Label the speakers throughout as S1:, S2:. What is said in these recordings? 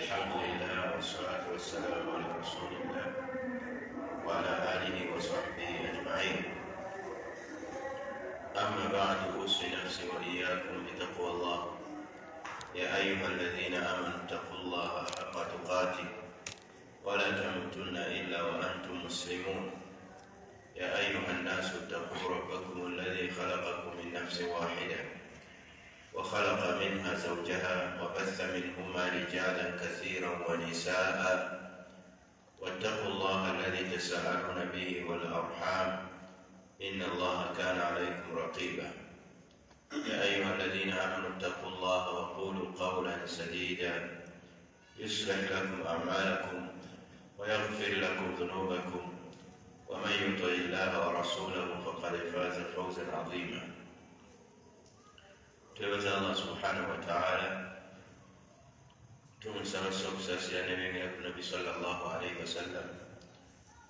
S1: الحمد لله والصلاة والسلام على رسول الله وعلى آله وصحبه أجمعين. أما بعد، أوصي نفسي وإياكم بتقوى الله. يا أيها الذين آمنوا اتقوا الله حق تقاته ولا تموتن إلا وأنتم مسلمون. يا أيها الناس اتقوا ربكم الذي خلقكم من نفس واحدة وخلق منها زوجها وبث منهما رجالا كثيرا ونساء، واتقوا الله الذي تساءلون به والأرحام إن الله كان عليكم رقيبا. يا أيها الذين آمنوا اتقوا الله وقولوا قولا سديدا يصلح لكم أعمالكم ويغفر لكم ذنوبكم، ومن يطع الله ورسوله فقد فاز فوزا عظيما. Tuweza Allah subhanahu wa ta'ala tumusaba sokusasira nebengera ku Nabi sallallahu alayhi wa sallam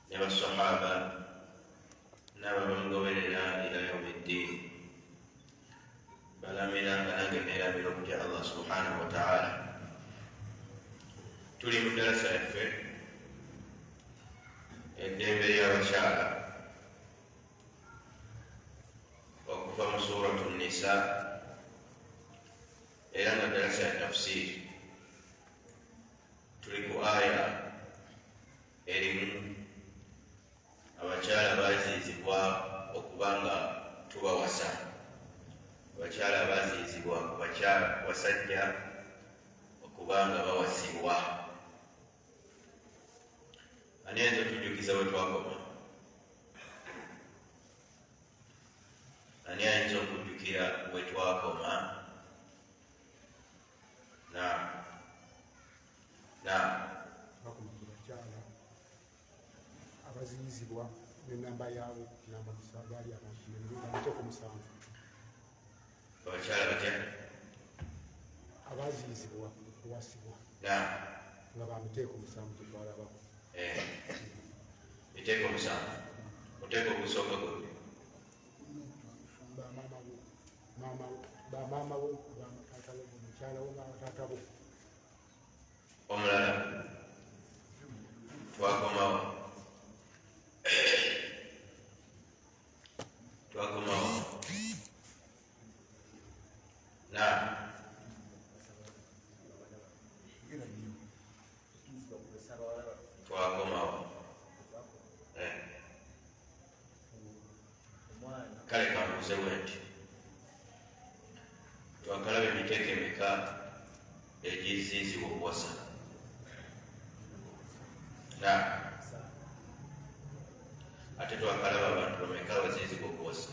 S1: ne basahaba n'ababamugoberera ila yawmiddin. Balamira nange neeramira okutya Allah subhanahu wa ta'ala. Tuli mu darasa yaffe eddembe ly'abakyala okuva mu suratu Nisa, era nga darasa ya tafsiri. Tuli ku aya erimu abakyala bazizibwa okubanga tubawasa, abakyala bazizibwa ku basajja okubanga bawasibwa. Ani ayinza otujukiza bwe twakoma? Ani ayinza okujjukira bwe twakoma?
S2: Abaziyizibwa n'enamba yaabwe namba musagali amateeko musanvu.
S1: Abakyala batya?
S2: Abaziyizibwa okuwasibwa nga bamiteeko musanvu tetwalabako.
S1: Miteeko musanvu. Muteeko ogusooka gwe
S2: bamaama bo, bataata bo, mukyala wo n'abataata bo.
S1: Omulala twakomawo kale kambuze bwenti, twakalaba emiteeko emeka egizizibwa okuwasa? Ate twakalaba abantu bameka abazizibwa okuwasa?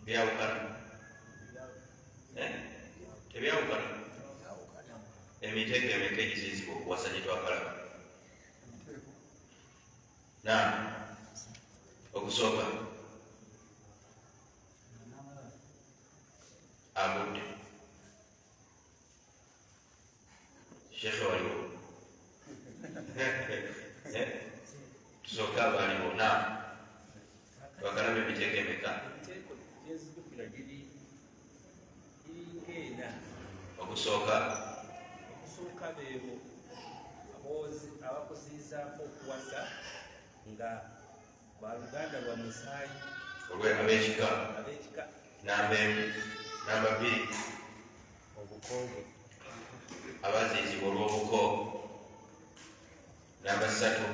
S1: Byawukana? Tebyawukana? Emiteeko emeka egizizibwa okuwasa gye twakalaba? Okusooka agudde shekhe waliwo tusooka abaliwo twakalaba emiteeko emeka? Okusooka
S3: beebo abakuziizaako okuwasa nga baluganda lwa musaayi
S1: ab'ekika. Namba bbiri,
S2: Obukoogo.
S1: abazizibwa olw'obuko. Namba ssatu,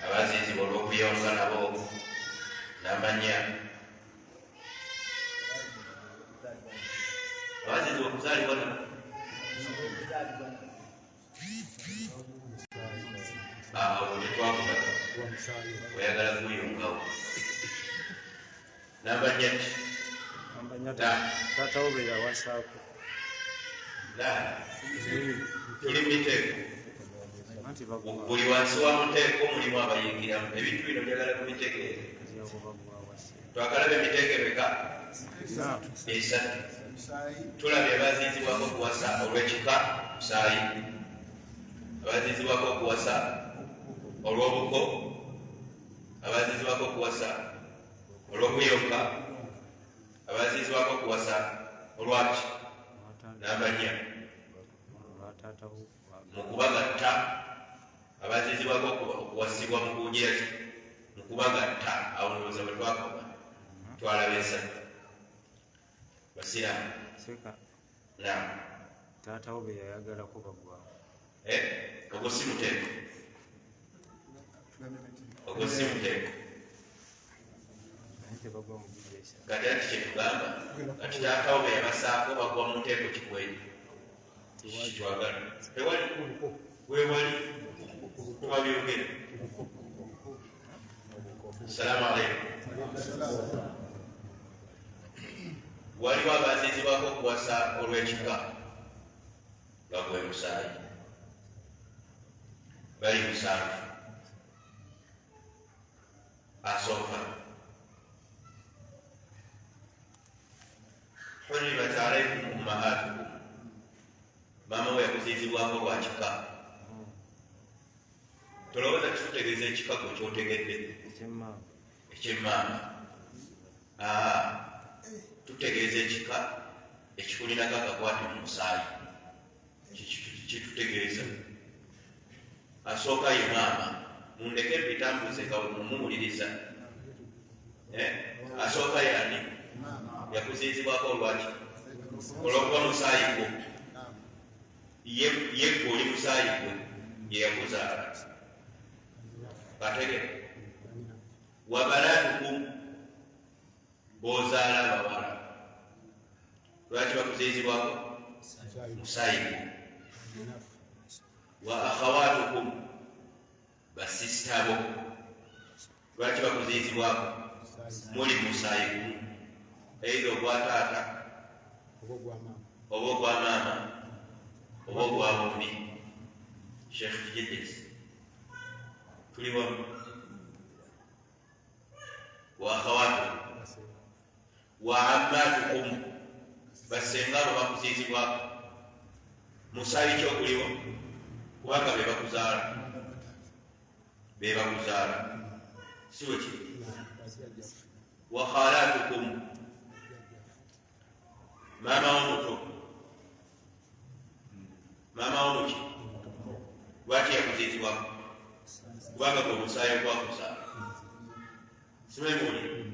S1: abazizibwa olw'okuyonka nabo. Namba nnya, abazizibwa okuzaalibwa nabo. Awo tetwakuba oyagala kuyungawo. Namba nnyati,
S3: taata wo be yawasaako.
S1: tuli miteeko, buli wansi wa muteeko mulimu abayingiramu. Ebintu bino byagala kubitegeera. Twakalaba emiteeko emeka? Esatu. Tulabye abazizibwako okuwasa olw'ekika, musaayi. Abazizibwako okuwasa olw'obuko. Abazizibwako okuwasa olw'okuyonka. Abazizibwako okuwasa olwaki namba 4 mu kubagatta abazizibwako okuwasibwa mu kuwugira ki mu kubagatta awo ndowooza bwe twakoba twalaba esatu basiraamu naam
S3: taata wo be yayagalako bagwamu
S1: ogwo si muteeko ogwo si muteeko kati ati kyetugamba kati taata wo be yabasaako bagwa mu muteeko kikweyo kitwagala tewali wewali twabyogera salaamu aleikum waliwo abazizibwako okuwasa olw'ekika nga gwe musaayi bali 7 asooka hurimat alaikum ummahatukum maama we yakuzizibwako lwa kika tolowooza kikutegeeza ekika gwe kyotegedde ekyemmaama tutegeeza ekika ekikulinako akakwate mu musaayi kitutegeeza asooka ye maama mundeke bitambuze nga mumuwuliriza asooka yani yakuzizibwako olwaki olwokuba musaayi gwo ye gwe oli musaayi gwe yeyakuzaala kategere wabalatukum bozaala abawala lwaki bakuzizibwako musaayi gwo wa akhawatukum basisitabo lwaki bakuzizibwako muli musaayi gumu eitha ogwa taata oba ogwa maama oba ogwa bombi sheikh Jiddes tuli wamu wa akhawatukum wa ammatukum basengabo bakuzizibwako musaayi kyokuliwo kubanga bebakuzaala siwe kiri wa khalatukum maama womuto maama womuki lwaki yakuzizibwako kubanga gwe musaayi ogwakuzaala simemuli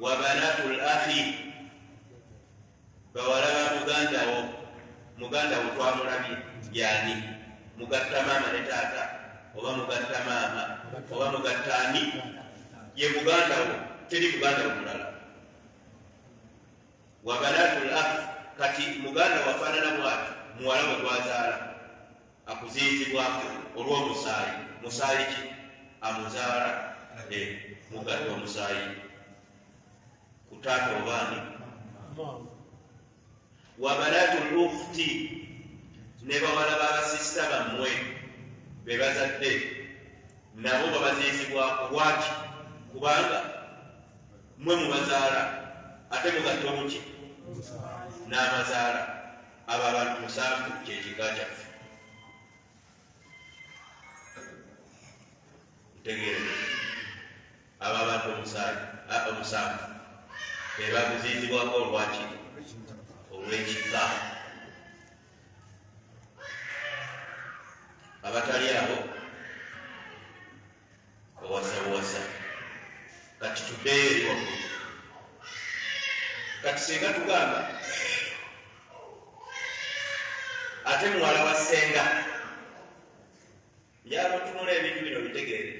S1: wa banatul akhi bawala ba muganda wo twamulabye yani mugatta maama ne taata oba mugatta maama oba mugatta ani ye muganda wo teri muganda wo mulala wa banatul akhi kati muganda wafaanana bwati muwala bwe twazaala akuzizibwako olw'omusaayi musaayi ki amuzaala mugatta omusaayi ku taata obaani wa banatul ukhti ne bawala babasisita bammwe be bazadde nabo babazizibwako lwaki kubanga mwe mubazaala ate mugatta omuki n'amazaala abo abantu 7 kyekika kyaffe ntegeere abo abantu 7 be bakuzizibwako olwaki olw'ekika abatali abo owasa kati tuddeyo eri waggulu kati singa tugamba ate muwala wa ssenga njala otunula ebintu bino bitegeere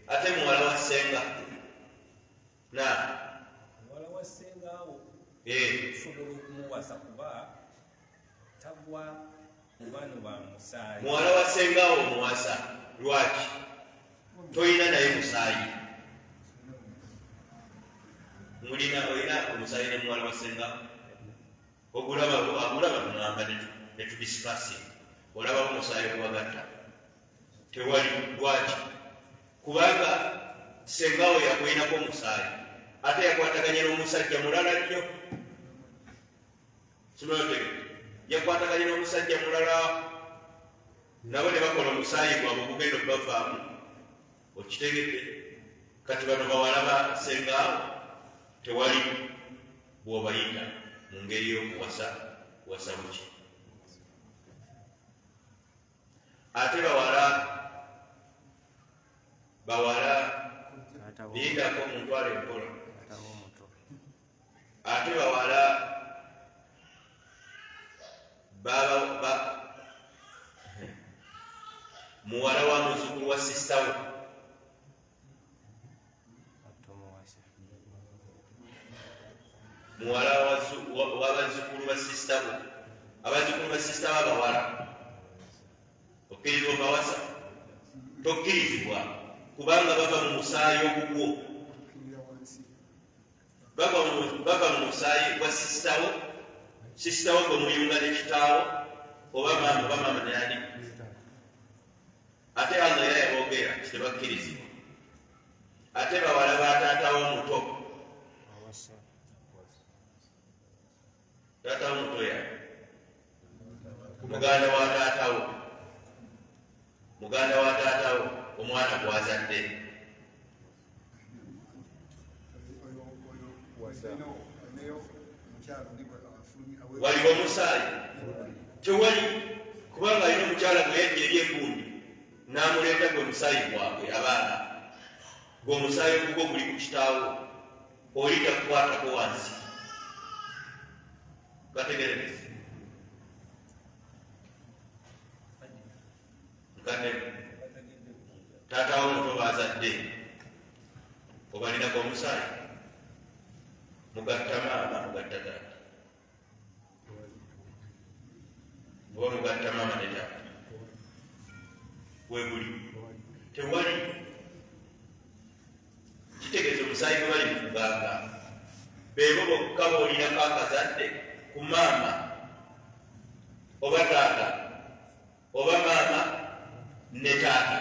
S1: ate muwala wa ssenga na
S3: muwala wa ssenga awo osobola okumuwasa kuba tagwa mu bano ba musaayi
S1: muwala wa ssengawo omuwasa lwaki toyina naye musaayi olina omusaayi ne muwala wa ssengawo agulaba tunamba netudisikasi olabawo omusaayi okubagatta tewali lwaki kubanga ssengawo yakwinako omusaayi ate yakwataganye n'omusajja mulala nnyo simaotege yakwataganye n'omusajja mulala nabo ne bakola omusaayi gwabwe okugenda okubavaamu okitegedde kati bano bawala ba ssengawo tewali bw'obayita mu ngeri y'okuwasa wasabuki ate bawala biyitako mu ntwala empola ate bawala muwala wa muzukulu wa sisitawo muwala wabazukulu ba sisitawo abazukulu ba sisitawo abawala okkiriza obawasa tokkirizibwa kubanga bava mu musaayi ogugwo bava mu musaayi gwa sisitawo gwe muyunga ne kitaawo oba maama nani ate anga era yaboogera tebakkirizibwa ate bawala ba taatawo omuto taatawo muto ya muganda wa taatawo omwana gwazadde waliwo omusaayi tewali kubanga alina omukyala gwe yajja eri egundi n'amuleeta gwe musaayi gwabwe abaana gweomusaayi ogugwo guli ku kitaawo oli takukwatako wansi gategerereza nkane taatawo muto bazadde obalinako omusaayi mugatta maama mugatta taata oba mugatta maama ne taata weguli tewali kitegeeza omusaayi gwe bali mukuganga beebo bokka boolinako akazadde ku maama oba taata oba maama ne taata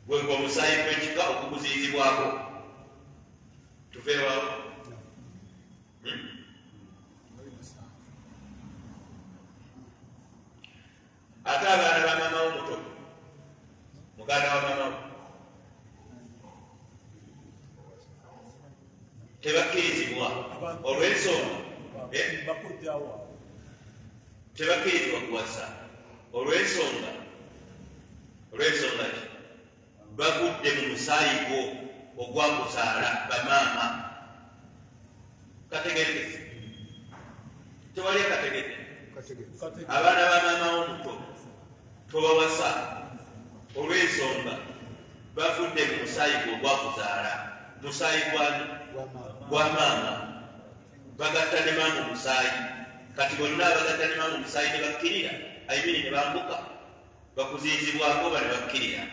S1: gwegwe omusaayi gw'ekika okuguziyizibwako tuveewawo ate abaana ba maama womuto muganda wa maama wo tebakkirizibwa olw'ensonga tebakkirizibwa kuwasa olw'ensonga ki bavudde mu musaayi gwo ogwakuzaala bamaama kategerekezi tewali akategete abaana ba maama womuto tobawasa olw'ensonga bavudde mu musaayi gwo ogwakuzaala musaayi gwa maama bagatta ne maama omusaayi kati bonna abagatta ne maama omusaayi ne bakkirira ayimini ne bambuka bakuziyizibwako bane bakkirira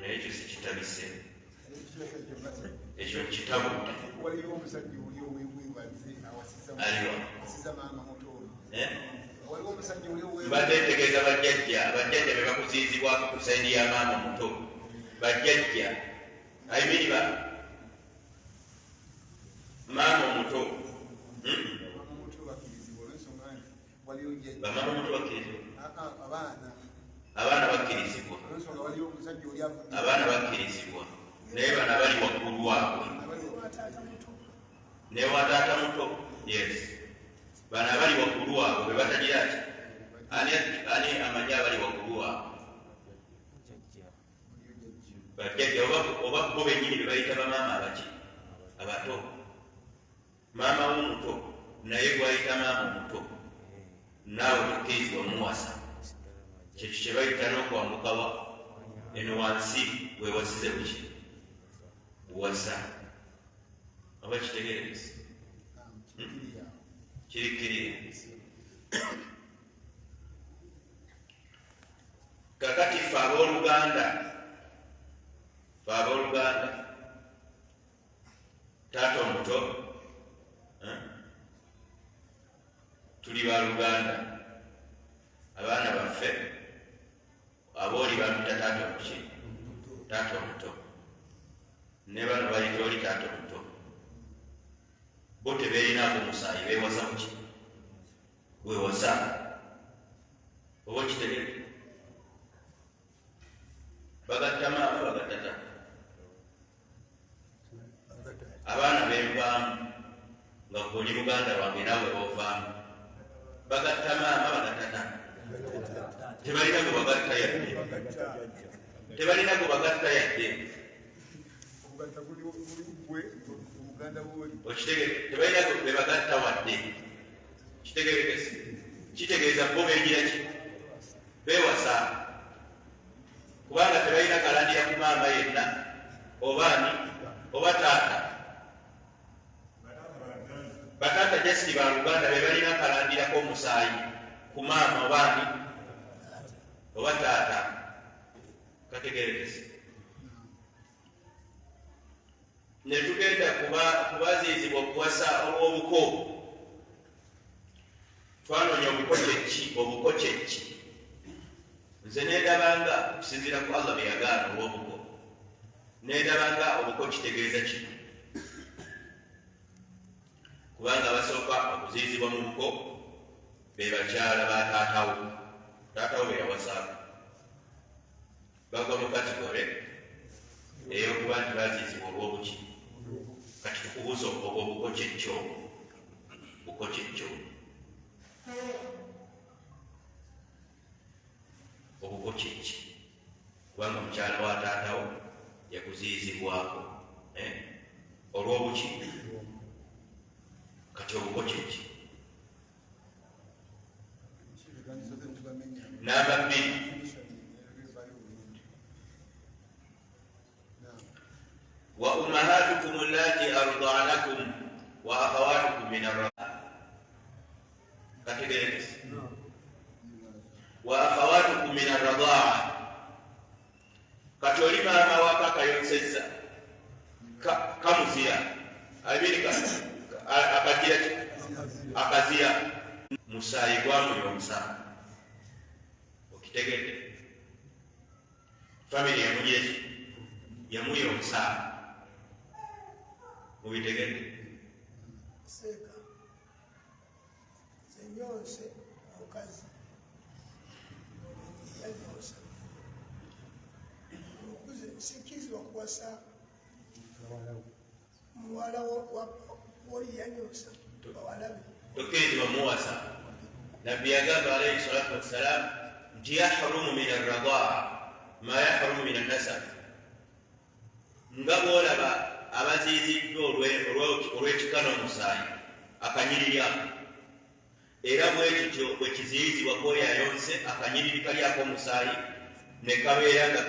S1: naye ekyo sikitabise ekyo kitabudde aliwa mbadde ntegeeza bajjajja be bakuziyizibwako ku sayidi ya maama omuto bajjajja ayimini maama omuto bamaama omuto bakkirizibwa abaana bakkirizibwa naye bana bali waggulu waabwe ne wa taata muto yes bana bali waggulu waabwe be batagira ki ani amanyi abali waggulu waabwe bajjajja oba bo bennyini be bayita bamaama abaki abato maama womuto naye gwayita maama omuto naawe tokkirizibwa omuwasa kyekyo kye bayita n'okwambukawa eno wansi wewasize buki wasa oba kitegereze kirikkirire kakati ffe abooluganda taata omuto tuli baluganda abaana baffe abooli bamita taata omuki taata omuto ne bano bayita oli taata omuto bo tebeerinaako omusaayi beewasa muki wewasa oba kitegere bagatta maama bagatta taata envaamu nga goli muganda wange nawe ovaamu bagatta maama bagattana tebalina gwe bagatta yadde tebalina gwe bagatta yadde okitegere tebalina gwe bagatta wadde kitegerekesi kitegeeza bo beegira ki beewasa kubanga tebalina kalandira ku maama yenna obaani oba taata bataata jasiti ba luganda be balina kalandirako omusaayi ku maama obaani oba taata kategerekesi ne tugenda kubaziizibwa okuwasa olw'obuko twanoonya obuko kyeki obuko kyeki nze needabanga okusinziira ku Allah bye yagaana olw'obuko needabanga obuko kitegeeza kino kubanga abasooka okuziizibwa mu buko be bakyala ba taatawo taatawo be yawasaako bagwa mu kategore ey'okuba nti baziizibwa olw'obuki kati tukubuuza obuko kyekyo buko kyekyo obuko kyeki kubanga mukyala wa taatawo yakuziizibwako olw'obuki kati obuko kyeki namba 2 wa ummahatukum allati arda'nakum wa akhawatukum min ar-radha kategerekesi wa akhawatukum min ar-radha'a kati oli maama wako akayonsezza kamuzira abiri akagira akazira musaayi gwamuyonsa okitegedde famire yamugireki yamuyonsa mubitegedde
S4: seeka zenyonse omukazi yanyonsa okuze sikizibwa kuwasa muwala woli yanyonsa bawalabe
S1: tokirizibwa muwasa nabbi yagamba alayhi salatu wassalam nti yahrumu min arradaa ma yahrumu min annasab nga bwolaba abaziiziddwa olw'ekikano omusaayi akanyiriri ako era bwekityo bwe kiziizibwa kwoyo ayonse akanyiriri kalyako omusaayi ne kabeera nga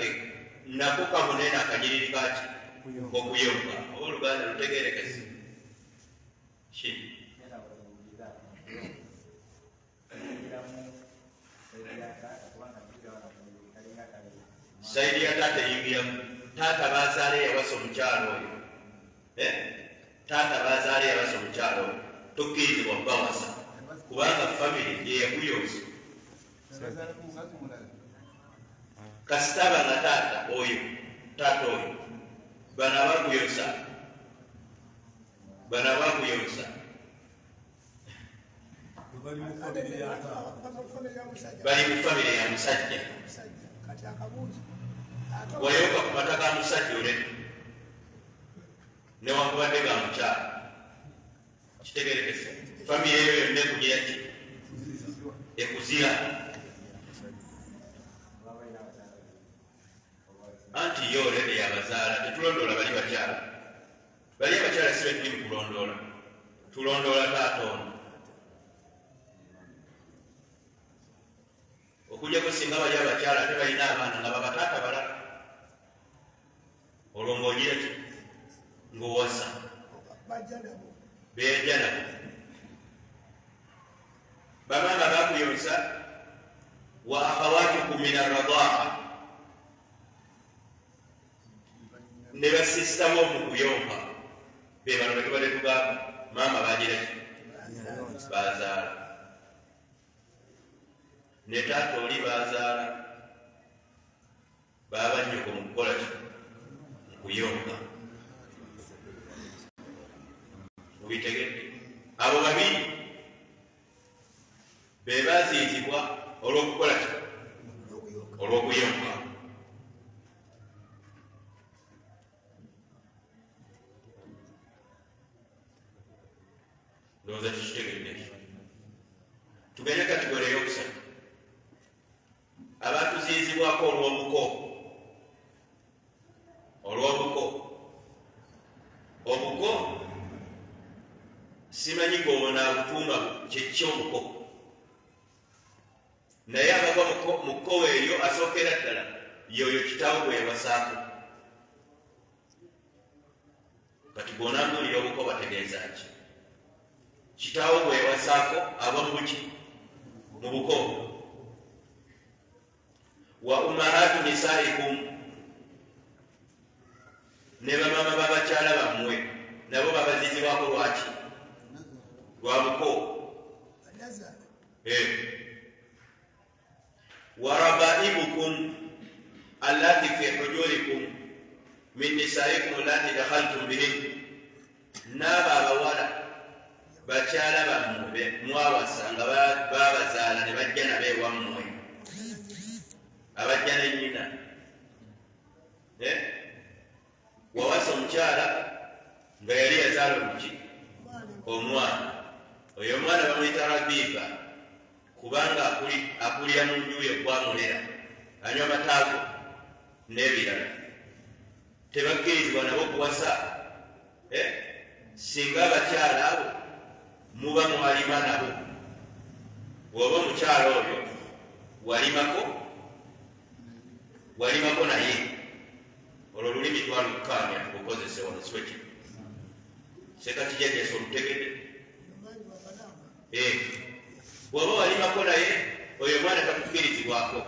S1: nako kamunene akanyiriri kaki okuyonka oba oluganda lutegerekesi ki saidi ya taata eyingiramu taata bazaala yawasa omukyalo oyo taata bazaala yawasa omukyalo oyo tokkirizibwa bawasa kubanga famire yeyakuyonsa kasitaba nga taata oyo bano abakuyonsa bali mu famire ya musajja wayoka ku mata ga musajja ole newankubadde ga mukyala kitegerekese famire eyo yonna ekugira ki ekuzira anti yo olede yabazaala tetulondoola bali bakyala bali abakyala si betuli mu kulondoola tulondoola taata ono okujjako singa bali abakyala ate balina abaana nga babataata balala olwo ng'ogira ki ng'owasa bejja nabo bamaama bakuyonsa wa akhawatukum min arradaa ne basisitamu omukuyompa be bano betubadde tugamba maama bagira ki bazaala ne taata oli bazaala baba nnyoko mu kukola ki mukuyompa mubitegedde abo babiri be baziizibwa olw'okukola ki olw'okuyompa ndowooza tukitegedde. Tugende kategori eyokusatu, abatuziizibwako olw'obuko. Obuko simanyi gwoona butumba kyekyo obuko, naye abagwa mu kkowe eryo asookera ddala yoyo kitaawo gwe yabasaako. Kati gwona mbuulira obuko bategeeza ki? Kitaawo gwe yabasaako aba mu buki? Mu buko. Wa ummahatu nisaikum, ne bamama babakyala bammwe nabo babaziizibwako lwaki? Lwa buko. Wa rabaibukum allati fi hujurikum min nisaikum allati dakhaltum bihin, n'abo abawala bakyala bammwe mwawasa nga babazaala ne bajja nabo ewammwe, abajja ne nnyina. Wawasa omukyala nga yali yazaala oluki? Omwana. Oyo omwana bamuyita Rabiba kubanga akulira mu nju ye gwamulera, anywa mataago n'ebirala. Tebakkirizibwa nabo kuwasa singa abakyala abo muba mwalima nabo. Bw'oba omukyala oyo walimako naye, olwo olulimi twalukkaanya tukukozese wano siweki sekatijajasa olutegedde. Bw'oba walimako naye oyo omwana takukkirizibwako.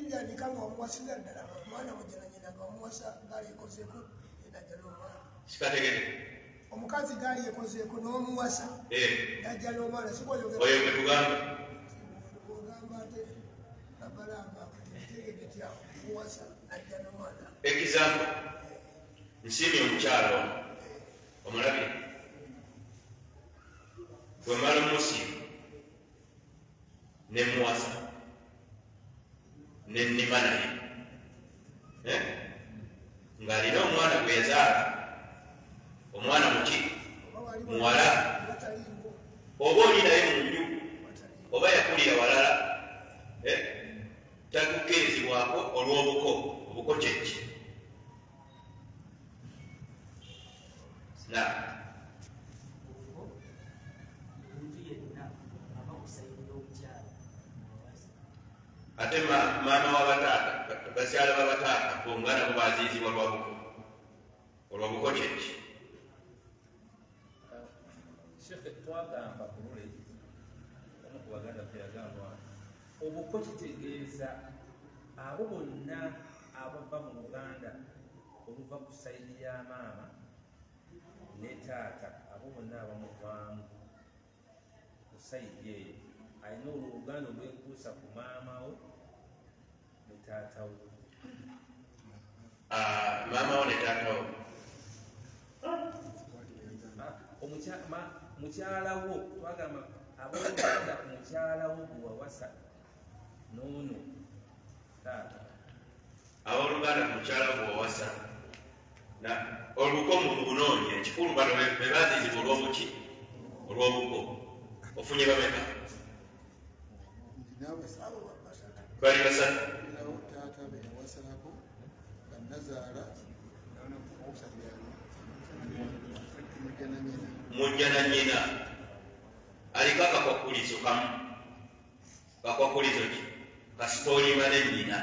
S4: tebyandika nga omuwasira ddala omwana mujana nyina nga omuwasa gaali ekozeeko enajja n'omwana.
S1: Sikategedde.
S4: Omukazi gaali ekozeeko n'omuwasa najja n'omwana.
S1: Oyo gwe tugamba.
S4: Ogamba ate abalamba tegedde tya omuwasa najja n'omwana.
S1: Example, nsiimye omukyalo omulabire bwe mala omusiimu ne muwasa ne nnima naye ng'alina omwana gwe yazaala, omwana muki? Muwala. Oba oli naye mu nju oba yakulira walala, takukkirizibwako olw'obuko. Obuko kyeki? Ate maama wabataata, bakyala babataata bonga nabo baziizibwa lwabuko. Olwabuko kyeki?
S3: Shekhe twagamba ku lule omu ku baganda ffe yagamba obuko kitegeeza abo bonna abava mu Buganda oluva ku sayidi ya maama ne taata, abo bonna abamuvaamu ku sayidi eyo alina oluganda olwekuusa ku maama we ne taata we.
S1: Maama wo ne taata wo mukyala wo twagamba abooluganda ku mukyala wo gwe wawasa noono taata. Abooluganda ku mukyala wo gwe wawasa olubuko mu bunoonya ekikulu bano be baziizibwa olw'obuki? Olw'obuko. Ofunye bameka? Bali basatu. Mujja na nnyina aliko akakwakulizo kamu. Kakwakulizo ki? Kasitoolima ne nnyina.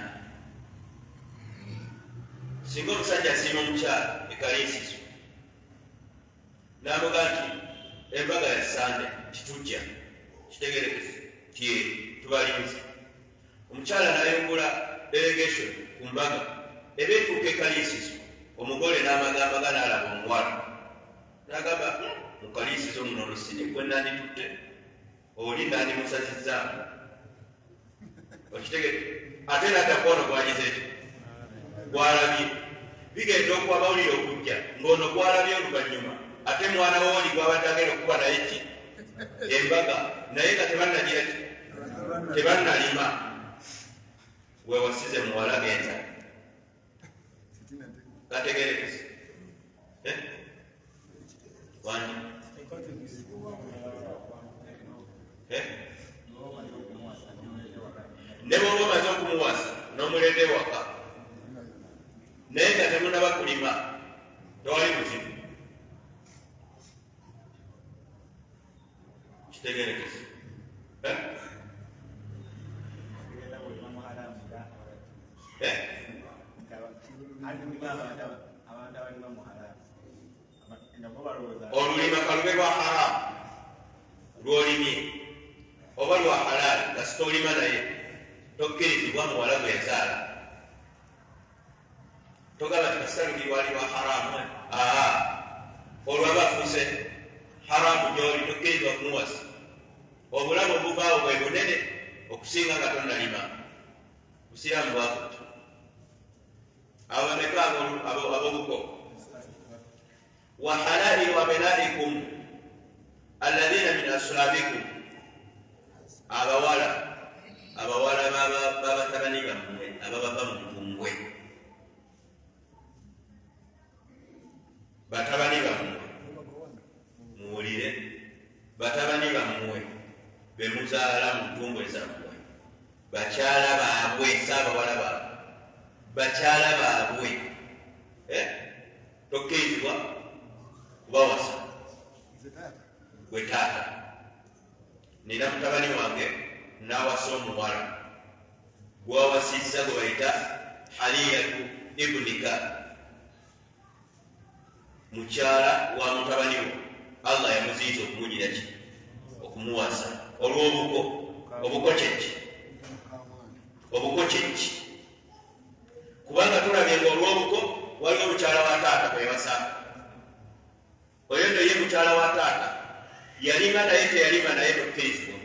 S1: Singa omusajja asiima omukyala ekaliisizo n'amuga nti embaga ya Sande titujja, kitegerekese tubalinze. Omukyala n'ayungula delegation ku mbaga eba etuuka ekaliisizo, omugole n'amagambaga n'alaba omuwala n'agamba mu kaliisizo muno lusini gwe nanditutte oli nandimusazizzaamu. Okitegere ate n'adda kwono gwagize ekyo gwalabye bigenda okwabawulira okujja ng'ono gwalabye oluvannyuma ate mwana wooli gwabadde agenda okuba naye ki? Embaga naye nga tebannagira ki? Tebannalima. Wewasize muwala genda kategerekese n'ogenda ewaka naye nga temunaba kulima tewali buzibu kitegerekese olulima kalube lwa haramu lwolimye oba lwa halali kasita olima naye tokkirizibwa muwala gwe yazaala togaba ti kasita luli lwali lwa haramu olwaba afuuse haramu gyoli tokkirizibwa kumuwasa obulamu obuvaawo bwe bunene okusinga nga tonnalima busiraamu bwakuti abameka abobuko wa halali wa benaikum alladhina min aslabikum abawala babatabani bammwe ababava mu ntungwe batabani bammwe muwulire batabani bammwe bemuzaala mu ntungwe zammwe bakyala baabwe saabawala baabwe bakyala baabwe tokkirizibwa kubawasa gwe taata nina mutabani wange nawasa omuwala gwawasizza gwe bayita haliyatu ibunika mukyala wa mutabani we allah yamuziiza okumugira ki okumuwasa olw'obuko obuko kyeki obuko kyeki kubanga tulabye nga olw'obuko waliwo mukyala wa taata kwebasa oyo nno ye mukyala wa taata yalima naye teyalima naye tokkirizibwa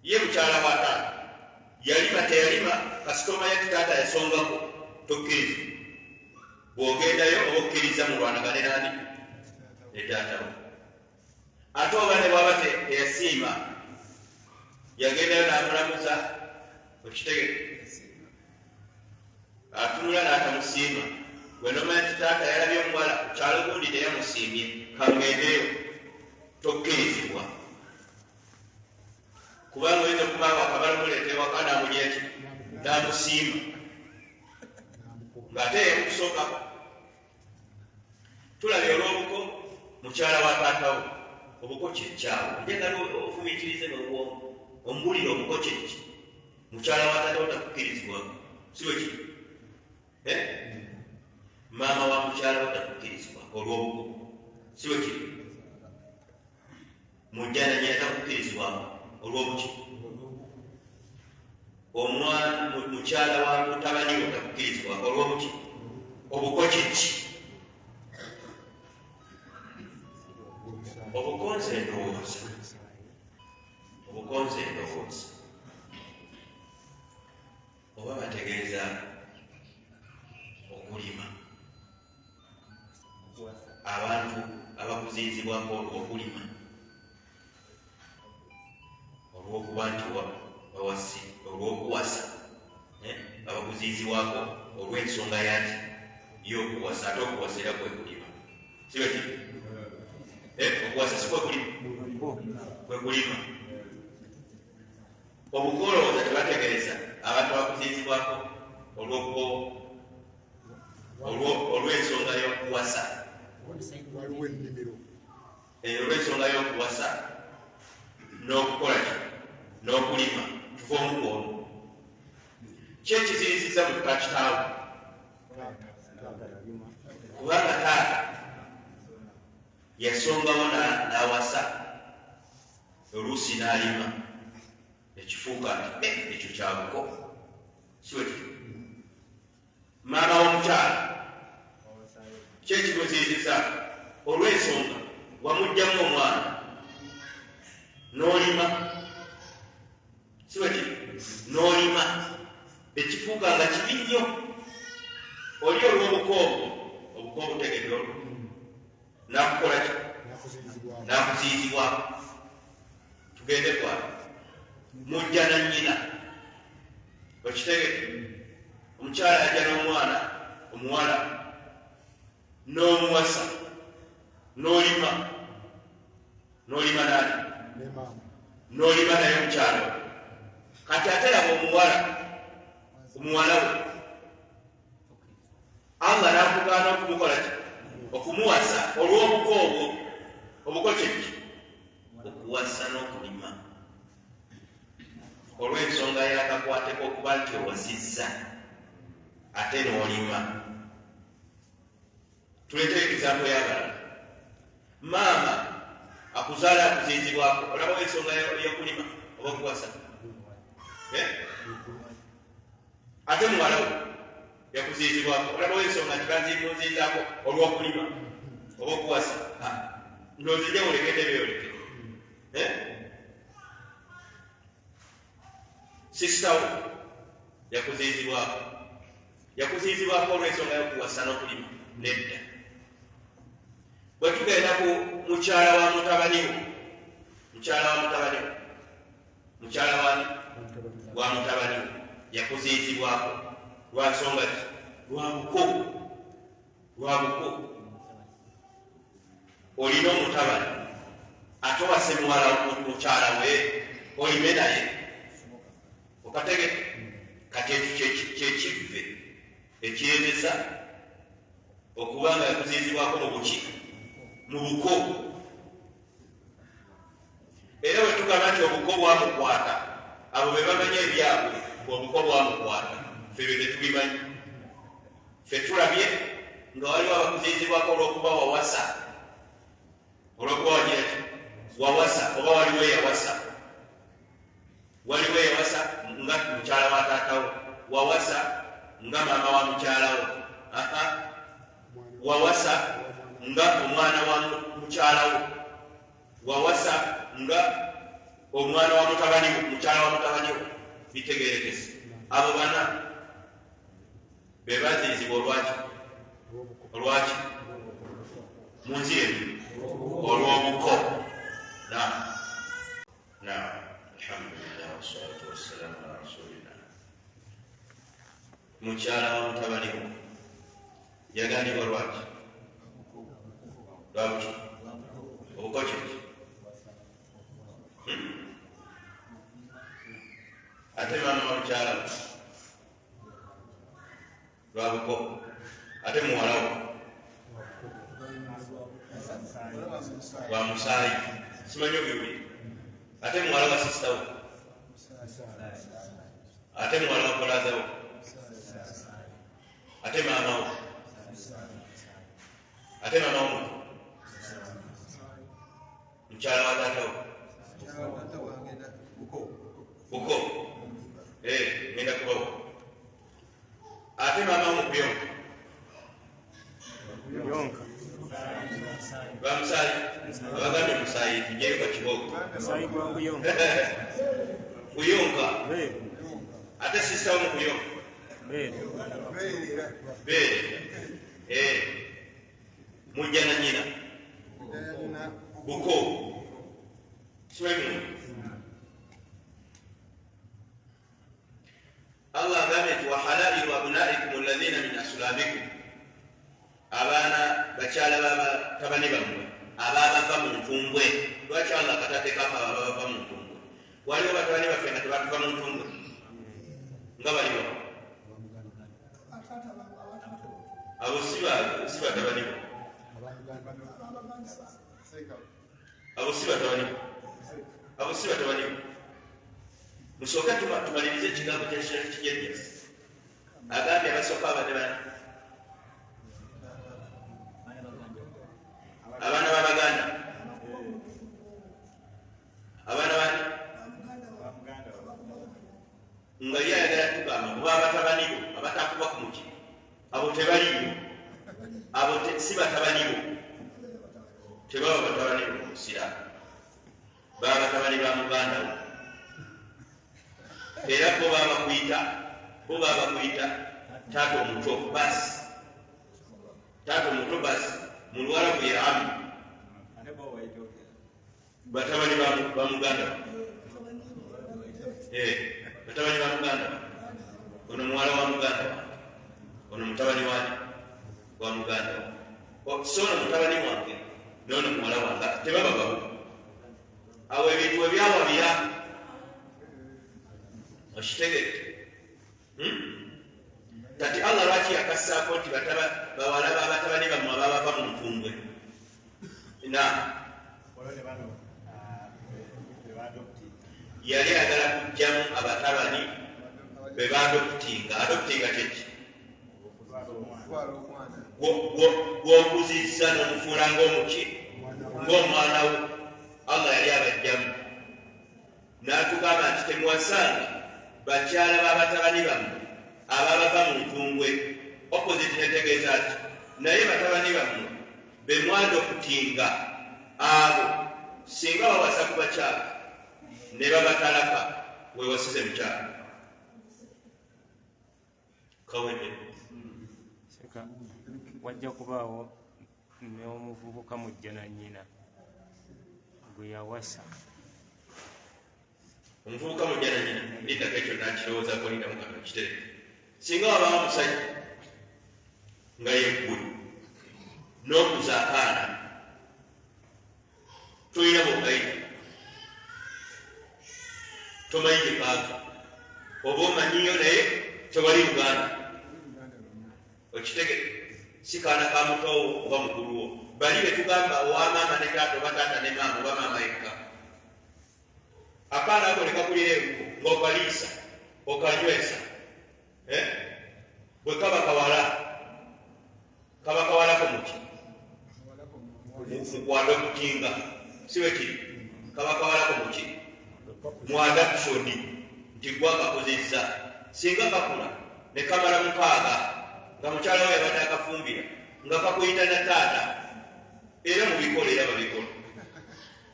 S1: ye mukyala wa taata yalima teyalima kasitoma ye taata yasongako tokkirizibwa bw'ogendayo oba okkiriza mulwanagane nani ne taatawo ate oba ne bwaba teyasiima yagendayo n'amulamuza okitege atunula n'atamusiima wenomanya nti taata yalabye omuwala kukyalo gundi teyamusiimye kamugendeyo tokkirizibwa kubanga oyinza okubanga akabala muleeta ewaka namulyaki namusiima ng'ate yemukusookako tulabye olw'obuko mukyala wa taatawo obuko kyekyawo njagala ofumikirize n'obwongo ombulire obuko kyeki mukyala wa taatawo takukkirizibwa siweki maama wa mukyala wa takukkirizibwa olw'obuko siweki mujjana nyina takukkirizibwa olw'obuki omwana mukyala wa mutabani we takukkirizibwa olw'obuki obuko kyeki obukonze endowooza obukonze endowooza oba bategeeza okulima abantu abakuziizibwako olw'okulima olw'okuba nti bawasi olw'okuwasa abakuziizibwako olw'ensonga yati y'okuwasa ate okuwasa era kwe kulima sibeti okuwasa si kwe kulima obukolooza tebategereza abantu abakuziizibwako olw'ensonga y'okuwasa olw'ensonga y'okuwasa n'okukola ki n'okulima tuva omukono kyekiziriziza mu tuka kitaawo kubanga taata yasongawo n'awasa oluusi n'alima ekifuuka nti ekyo kyabuko siweki maama w'omukyala kyekimuziriziza olw'ensonga wamugjamu omwana n'olima siweki n'olima ekifuuka nga kibi nnyo oli olw'obukoobo obukoobo tegedde olwo nakukola ki nakuziizibwa tugende kwala mujja na nnyina okitegedde omukyala yajja n'omwana omuwala n'omuwasa n'olima nani n'olima naye omukyala kati ate laba omuwala omuwala we Allah n'akugaana okumukola ki okumuwasa olw'obuko obwo obuko kyeki okuwasa n'okulima olw'ensonga yakakwateko okuba nti owasizza ate n'olima. Tuleete ekizambo y'abalala. Maama akuzaala akuzizibwako olabawo ensonga y'okulima oba okuwasa ate muwala we yakuzizibwako olabawo ensonga tibazimuzizaako olw'okulima oba okuwasa ndozijja olekede byolekede sisitawo yakuzizibwako olw'ensonga y'okuwasa n'okulima nedda. Bwe tugenda ku mukyala wa mutabani we yakuzizibwako lwa nsonga ki lwa buko olina omutabani ate owase mukyala we olime naye okatege kati kyekivve ekiyemeza okuba nga yakuzizibwako mu buki mu buko. Era bwe tugamba nti obuko bwamukwata abo be bamanya ebyabwe obuko bwamukwata ffe be tetubimanyi. Ffe tulabye nga waliwo abakuzizibwako olw'okuba wawasa oba waliwo eyawasa nga mukyala wa taatawo wawasa nga maama wa mukyalawo wawasa nga omwana wa mukyalawo wawasa nga omwana wa mukyala wa mutabaniwo. Bitegerekese abo bana be bazizibwa olwaki mu nsi eno olw'obuko. Alhamdulillah wassalatu wassalamu ala rasulillah. Mukyala wa mutabaniwo yagandibwa lwaki lwabuki obuko kyeki ate maama wa mukyala lwabuko ate muwalawo lwa musaayi simanyi obyobuli ate muwala wa sisitawo ate muwala wa kolazawo ate maamawo ate maama womuntu mukyala wa taatawo buko ngenda kubawo ate maama womukuyonka bamusaayi abagambye musaayi tujeeko kibogo kuyonka ate sisitawo mukuyonka beere mujja na nyina buko siwemundu. Allah agambye nti wahalailu abnaikum alladhina min aslabikum, abaana bakyala batabani bammwe ababava mu ntumbwe. Lwaki Allah katateekako ababava mu ntumbwe? Waliwo batabani baffe nga tebatuva mu ntumbwe nga baliwo abo si batabani bo, abo si batabani bo. Musooke tumalirize ekigambo kyekijejja agambye abasooka abadde abaana b'Abaganda, abaana bani nga ye ayagala tugamba kuba abatabani bo abatakuba ku muti abo tebaliiwo, abo si batabani bo, tebaba batabani bo musiraamu, baba batabani ba muganda wo. Era bo baba bakuyita taata omuto basi, mu Luwarabu ye ami, batabani ba muganda batabani ba muganda, ono muwala wa muganda, ono mutabani wa muganda, so ono mutabani wange n'ono muwala wange tebaba babu. Awo ebintu webyawabira okitegedde kati Allah lwaki yakassaako nti bawala b'abatabani bammwe ababava mu ntumbwe yali ayagala kujjamu abatabani be badokutinga adokutinga kyeki gw'okuzizza n'omufuula ng'omuki ng'omwana wo Allah yali abajjamu n'atugamba nti temuwasanga bakyala b'abatabani bammwe ababava mu ntumbwe opposite netegeeza ati naye batabani bammwe be mwadokutinga abo singa bawasa ku bakyala ne babatalaka wewasize mukyala kawedde
S5: wajja kubaawo n'omuvubuka mujja na nnyina gwe yawasa
S1: omuvubuka mujja na nnyina litaka ekyo nakirowoozako lindamu katono kitereke singa wabaawo omusajja nga yeggwe n'okuza akaana tolina bwokayita tomanyi gye kaava oba omanyiyo naye tewali Uganda okitege si kaana ka mutowo oba mukuluwo bali betugamba owamaama ne taata oba taata ne maama oba maama yekka akaana ako nekakulira enku ng'okaliisa okanywesa bwe kaba kawalako muki mukwada okutinga siwe kiri kaba kawalako muki mu adaptioni nti gwakakozesa singa kakula ne kamala mukaaga nga mukyala we yabadde akafumbira nga kakuyita na taata era mubikola era babikola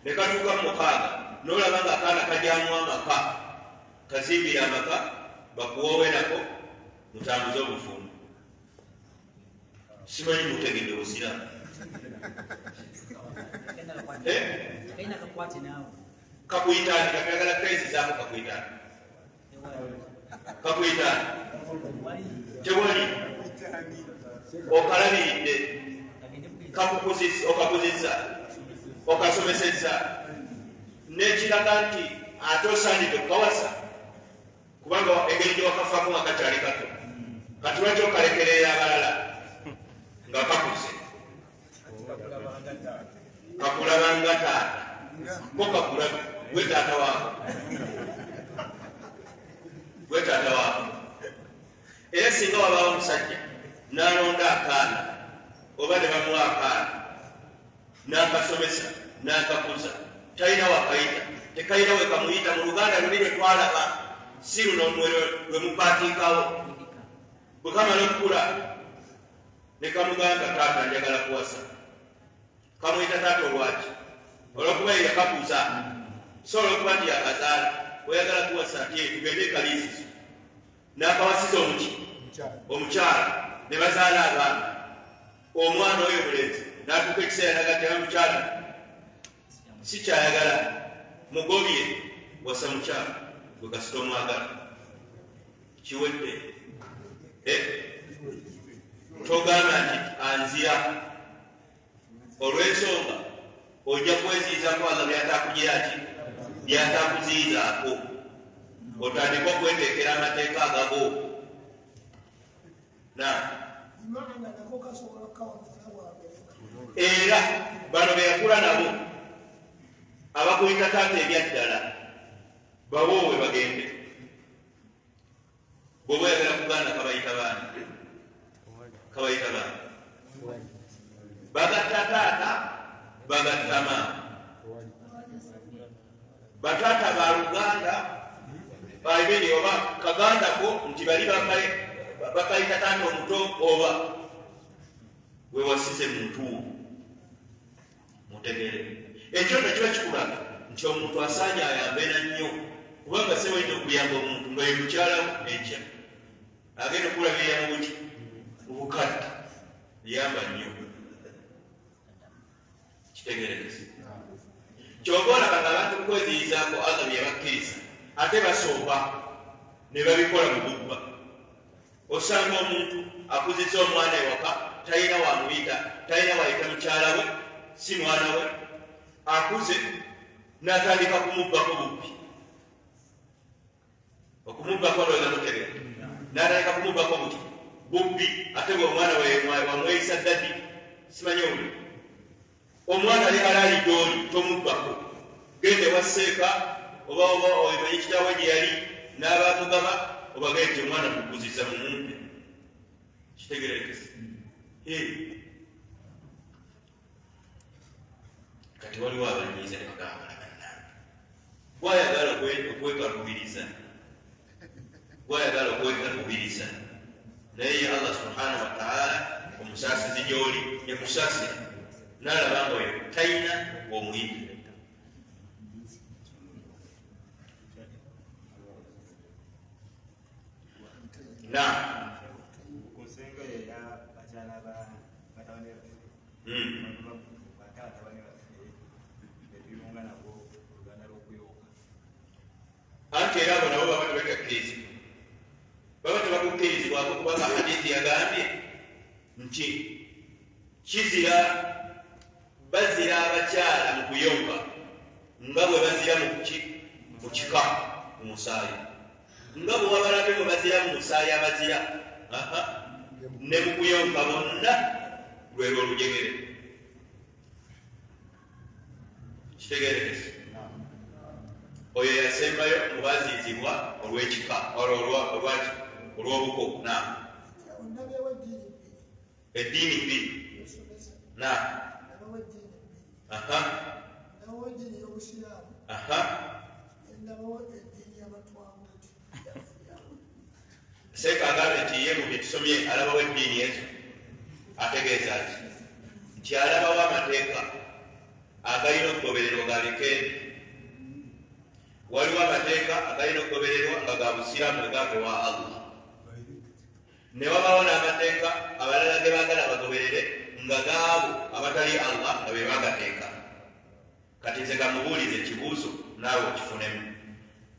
S1: ne katuuka mu mukaaga n'olaba nga akaana kajyamu amaka kazimbira amaka bakuwoowe nako mutambuze obufumbo simanyi mutegedde busiramu kakuyitani kakagala kaizizaako kakuyitani tewali okalabiridde okakuzizza okasomesezza nekiraga nti ate osaanidde okukawasa kubanga engeri gye wakafaako nga kakyali kato kati lwaki okalekerera abalala nga kakuze kakulabanga taata ko kakulabe gwe taata waako era singa wabaawo omusajja n'alonda akaana oba ne bamuwa akaana n'akasomesa n'akakuza talina wakayita tekalina we kamuyita mu Luganda luli lwe twalaba si luno lwe mupaatiikawo bwe kamala okukula ne kamugamba taata njagala kuwasa kamuyita taata olwaki olwokuba yakakuza so olwokuba nti yakazaala oyagala kuwasa ati tugende ekaliisiso n'akawasiza omukyala ne bazaala abaana omwana oyo omulenzi n'atuuka ekiseera nagatera mukyala sikyayagala mugobye wasa mukyala gwe kasita omwagala kiwedde togamba nti anzira olw'ensonga ojja kweziizako Allah byatakugira ki byatakuziizaako otandika okweteekera amateeka agago era bano beyakula nabo abakuyita taata ebyaddala bawoowe bagende bwoba oyagala kuganda kabayita baani bagatta taata bagatta maama bataata ba Luganda baibiri oba kagandako nti bali bakayita taata omuto oba wewasize muntu mutegere ekyo nekiba kikulaga nti omuntu asaanye ayambe na nnyo kubanga sewalina okuyamba omuntu nga ye mukyalawo enkya agenda okulabirira mu buki mu bukadde yamba nnyo kitegereze kyova olaba nga abantu mukweziyizaako Allah bye bakkiriza ate basooba ne babikola mu bubba osanga omuntu akuzizza omwana ewaka talina wamuyita talina wayita mukyala we si mwana we akuze n'atandika kumubbako bubbi okumubbako lweza mutegere n'atandika kumubbako buti bubbi ate bwe omwana wamweyisa ddadi simanyi oli omwana ali alayidde oli tomubbako gende waseeka oba omanyi kitaawe gye yali n'abamugaba obagende ti omwana mukuziza mumumpe kitegerekese kati waliwo abanyiiza ne bagamba bannange gwayagala okwekalubiriza naye Allah subhanahu wa ta'ala omusaasizi gy'oli yakusaasira n'alaba nga oyo talina omuyita anti era abo nabo baba tebakakkirizibwa baba tebakukkirizibwako kubanga hadithi yagambye nti kizira bazira abakyala mu kuyomba nga bwe bazira mu kika mu musaayi nga bwe wabalabye bwe bazira mu musaayi abazira ne mu kuyomba bonna lwero olujegere kitegerekese oyo yasembayo mubaziizibwa olw'ekika olw'obuko eddiini bbiri seeka agambe nti ye mu byetusomye alabawo eddiini ezo ategeeza nti alabawo amateeka agalina okugobererwa galikendi waliwo amateeka agalina okugobererwa nga ga busiraamu egave wa Allah ne wabawo n'amateeka abalala ge baagala bagoberere nga gaabo abatali Allah nga be bagateeka kati nze gamubuulize ekibuuzo naawe okifunemu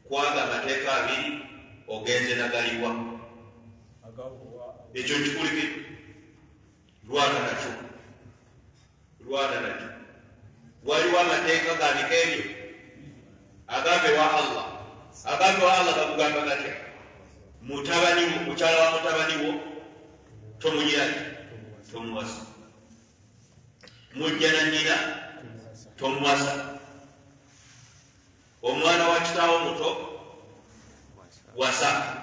S1: kwaga amateeka abiri ogenze nagaliwa ekyo nkikulikire lwana nakyo waliwo amateeka gandika ebyo agave wa Allah gakugamba gatya mukyala wa mutabani wo tomunyiraki tomuwasa mujja na nnyina tomuwasa omwana wa kitaawo muto wasa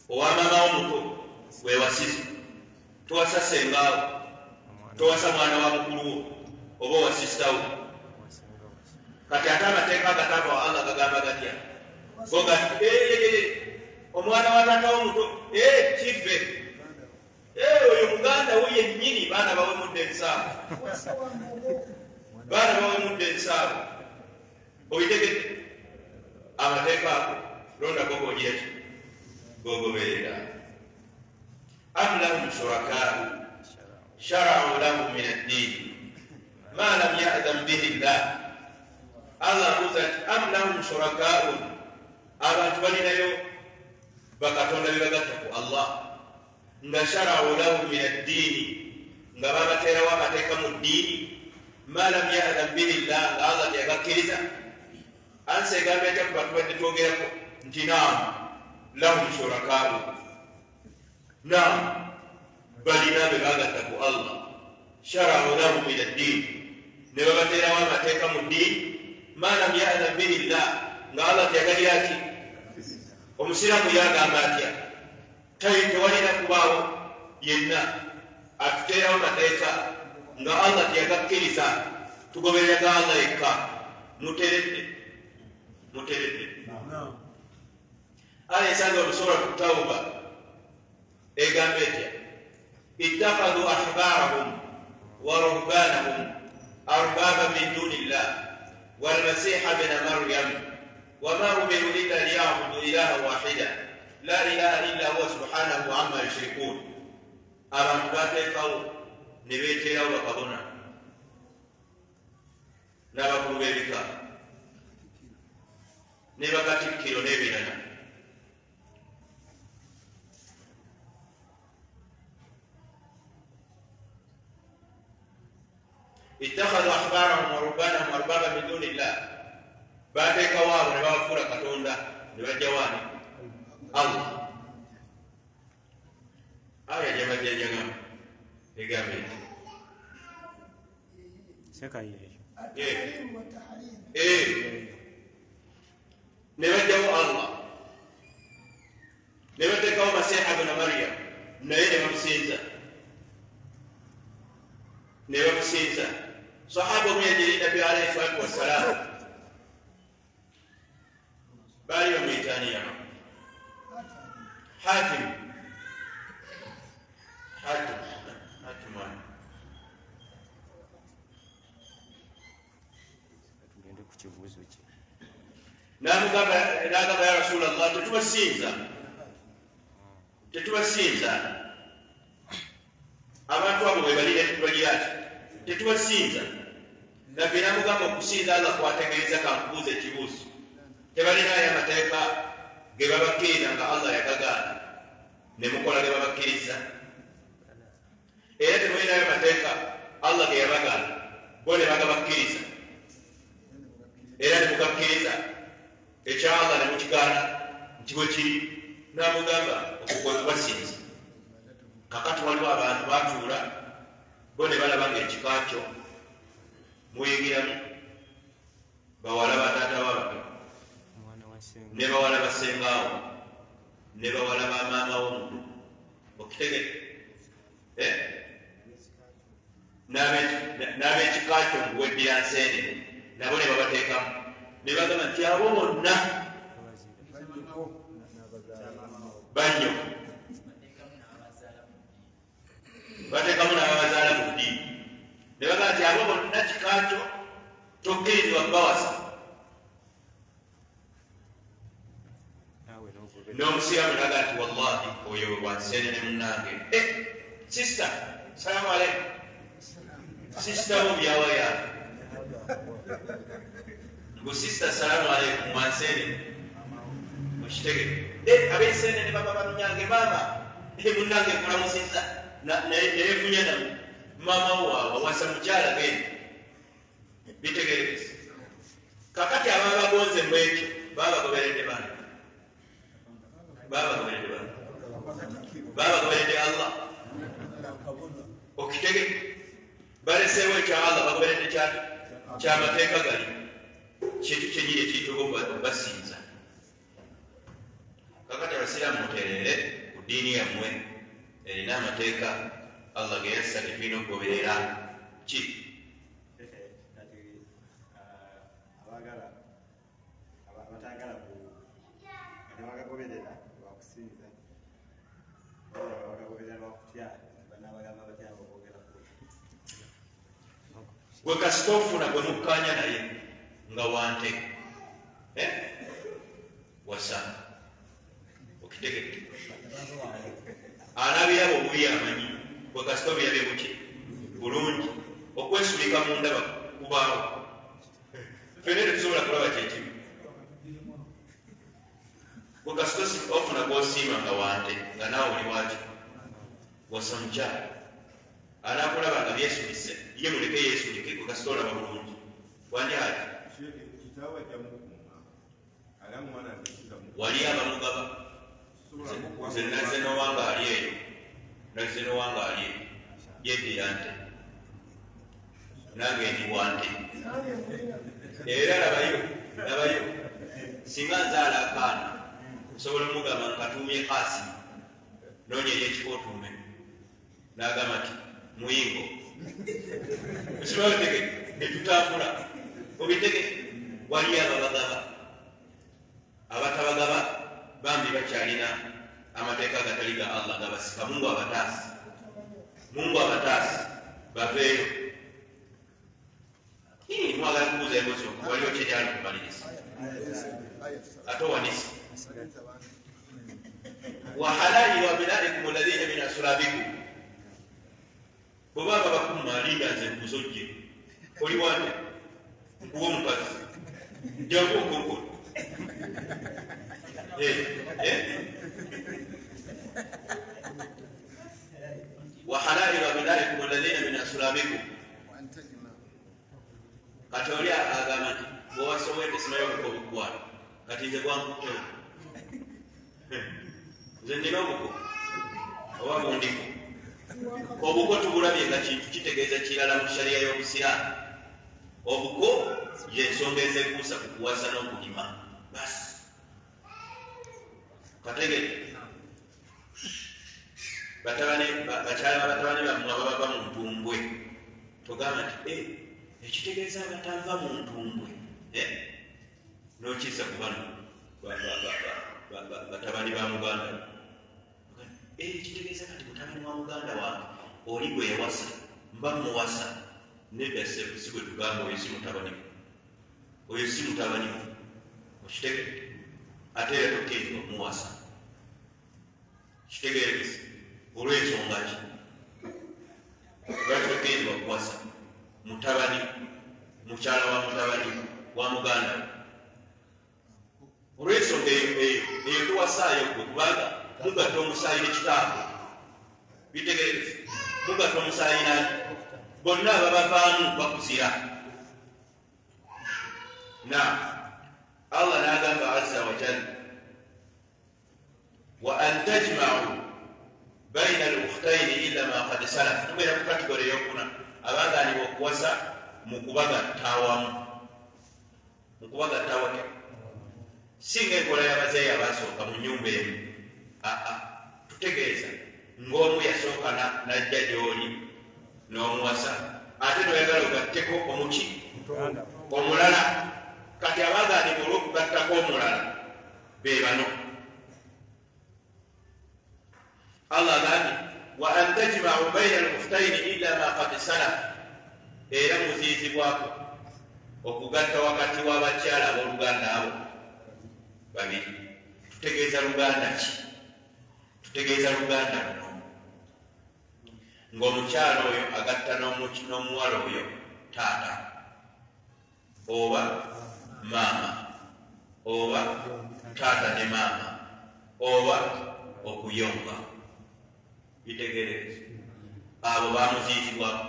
S1: owamamawo muto wewasize towasa sengaawo towasa mwana wa mukulu wo oba owasisitawo kati ate amateeka agatava wa Allah gagamba gatya gogati omwana wa taata omuto kive oyo muganda wo yennyini baana bawemudde ensaabu obitegedde amateeka ago londa gogojeki gogoberera am lahum shurakaa'u shara'u lahum min ad-din ma lam ya'zan bihi llah Allah abuuza nti am lahum shurakaa'u abantu balinayo bakatonda be bagatta ku Allah nga shara'u lahum min ad-diini nga babateerawo amateeka mu ddiini ma lam ya'zan bihi llah nga Allah teyagakkiriza ansi egamba etya ku bantu badde twogerako nti naam lahum shurakaa'u naam balina be bagatta ku Allah shara'u lahum min ad-diini ne babateerawo amateeka mu ddiini ma lam ya'zan bihi llah nga Allah teyagalira ki omusiraamu yagamba atya tewalina kubaawo yenna atuteerawo mateeka nga Allah teyagakkiriza tugobereraga Allah yekka muteredde aya esanga omusuratu tawuba egamba etya ittakhadhu ahbarahum wa ruhbanahum arbaba min duni llah walmasiha bna maryam wama umiru illa liyabudu ilaha wahida la ilaha illa huwa subhanahu amma yushrikun abantu bateekawo ne beeteerawo bakabona n'abakulu b'ebika ne bakatikkiro n'ebirala ittakhadhu ahbarahum wa ruhbanahum arbaba min duni llah bateekawo abo ne babafuula katonda ne bajja waani Allah aya jabajjajaga egambe
S5: sekayeyo
S4: التحريم والتحريم
S1: ne bajjawo Allah ne bateekawo Masiiha bna Maryam naye ne bamusinza sahaba omu yajiri Nabbi alayhi salatu wassalaamu baali bamuyitaani yama Hatim
S5: tugende ku kibuuzo kye
S1: n'agamba ya Rasulallah tetubasinza abantu abo bwe balira tubalyati tetubasinza nabbi n'amugamba okusinza Allah kwategeeza kankubuuza ekibuuzo tebalinayo amateeka ge babakkiriza nga Allah yagagaana ne mukola ge babakkiriza era temulinayo amateeka Allah ge yabagaana bo ne bagabakkiriza era ne mugakkiriza ekya Allah ne mukigaana nti bwe kiri n'amugamba okukwe kubasinza kakati waliwo abantu batuula bo ne balaba ng'ekika kyo muyigiramu bawala bataata babaka ne bawala basengaawo ne bawala bamaama w'omuntu okitegete n'ab'ekika kyo muweddira nseenene nabo ne babateekamu ne bagamba nti abo bonna bannyo bateekamu n'ababazaala mu ddiini ne bagamba nti abo bonna kika kyo tokkirizibwa kubawasa n'omusiraamu naga nti wallahi oyo wansenene munnange sista salaamu aleikum sista bo byawaya ngu sista salaamu aleikum wansenene okitegere ab'ensenene baba bamunyange maama munnange nkulamusiza neyefunya namu maama waawe wasa mukyala gende bitegerekese kakati ababa bagonze mu ekyo babagoberedde bana babagoberedde Allah okitege baleseewo ekya Allah bagoberedde kyamateeka gali kintu kyenyini ekiyitibwa basinza kakati abasiraamu muterere ku ddiini yammwe erina amateeka Allah ge yassa tetulina okugoberera ki gwe kasita ofuna gwe mukkanya naye nga wante wasa okitegete alabirabo obubi amanyi gwe kasita obirabe buki bulungi okwesubika mu ndaba kubaawo fene tetusobola kulaba kyekibi gwe kasita ofuna gwosiima nga wante nga naawe oli wati wasa mukyala anakulaba nga byesubise ye muleke yesulike gwe kasita olaba bulungi wanjaki wali abamugaba nze nowanga ali eyo naze nowanga ali eyo yeddira nte nange ndi wante era labayo singa nzaala akaana nsobola omugamba nkatuumye kasi nonyeyo ekikootuume n'agamba nti muyingo ekibawetege netutambula obitege wali ababagaba abatabagaba bambi bakyalina amateeka agatali ga Allah gabasika mungu abataasi baveeyo mwagala kubuuza emboozi waliwo kyekyali kumaliriza ate owanisa wahalali wabinaikum alladhina min aslabikum bwebaba bakumalinda nze nkuzojje oli wande nkuwa omukazi jangu okokola wahalali wabinaikum alladhina min aslabikum kati oli agamba nti bwewasowedde simayo obuko obukwala kati nze gwankukola nze ndina obuko oba bundiko obuko tubulabye nga kintu kitegeeza kirala mu shariya y'obusiraamu. Obuko yensonga ezekuusa ku kuwasa n'okulima basi kategere bakyala batabani bammwe ababava mu ntumbwe togamba nti ekitegeeza abatanva mu ntumbwe n'okiisa ku bano batabani ba muganda ekitegeeza kati mutabani wa muganda wange oli gwe yawasa mba muwasa nedda si bwe tugamba oyo si mutabani oyo si mutabani okitegere ate era tokkirizibwa okumuwasa kitegerekese olw'ensonga ki lwaki tokkirizibwa okuwasa mutabani mukyala wa mutabani wa muganda olw'ensonga eyo tuwasaayo gwe kubanga mugatta omusaayi n'ekitaabwe bitegerekese mugatta omusaayi nani bonna ababavaamu bakuzira na Allah n'agamba azza wa jalla wa an tajma'u bayna al-ukhtayni illa ma qad salaf. Tugenda ku kategori eyokuna abaagaanibwa okuwasa mu kubagatta awamu singa enkola y'abazeeyi abaasooka mu nnyumba emu tutegeeza ng'omu yasooka n'ajja gy'oli n'omuwasa ate noyagala ogatteko omuki omulala kati abaagaanibwa olw'okugattako omulala be bano Allah agambye wa an tajma'u bayna al-ukhtayni illa ma qad salaf, era muziizibwako okugatta wakati w'abakyala ab'oluganda abo babiri. Tutegeeza luganda ki? Tutegeeza luganda luno ng'omukyala oyo agatta n'omuwala oyo taata oba maama oba taata ne maama oba okuyonga. Bitegereze abo bamuziizibwako.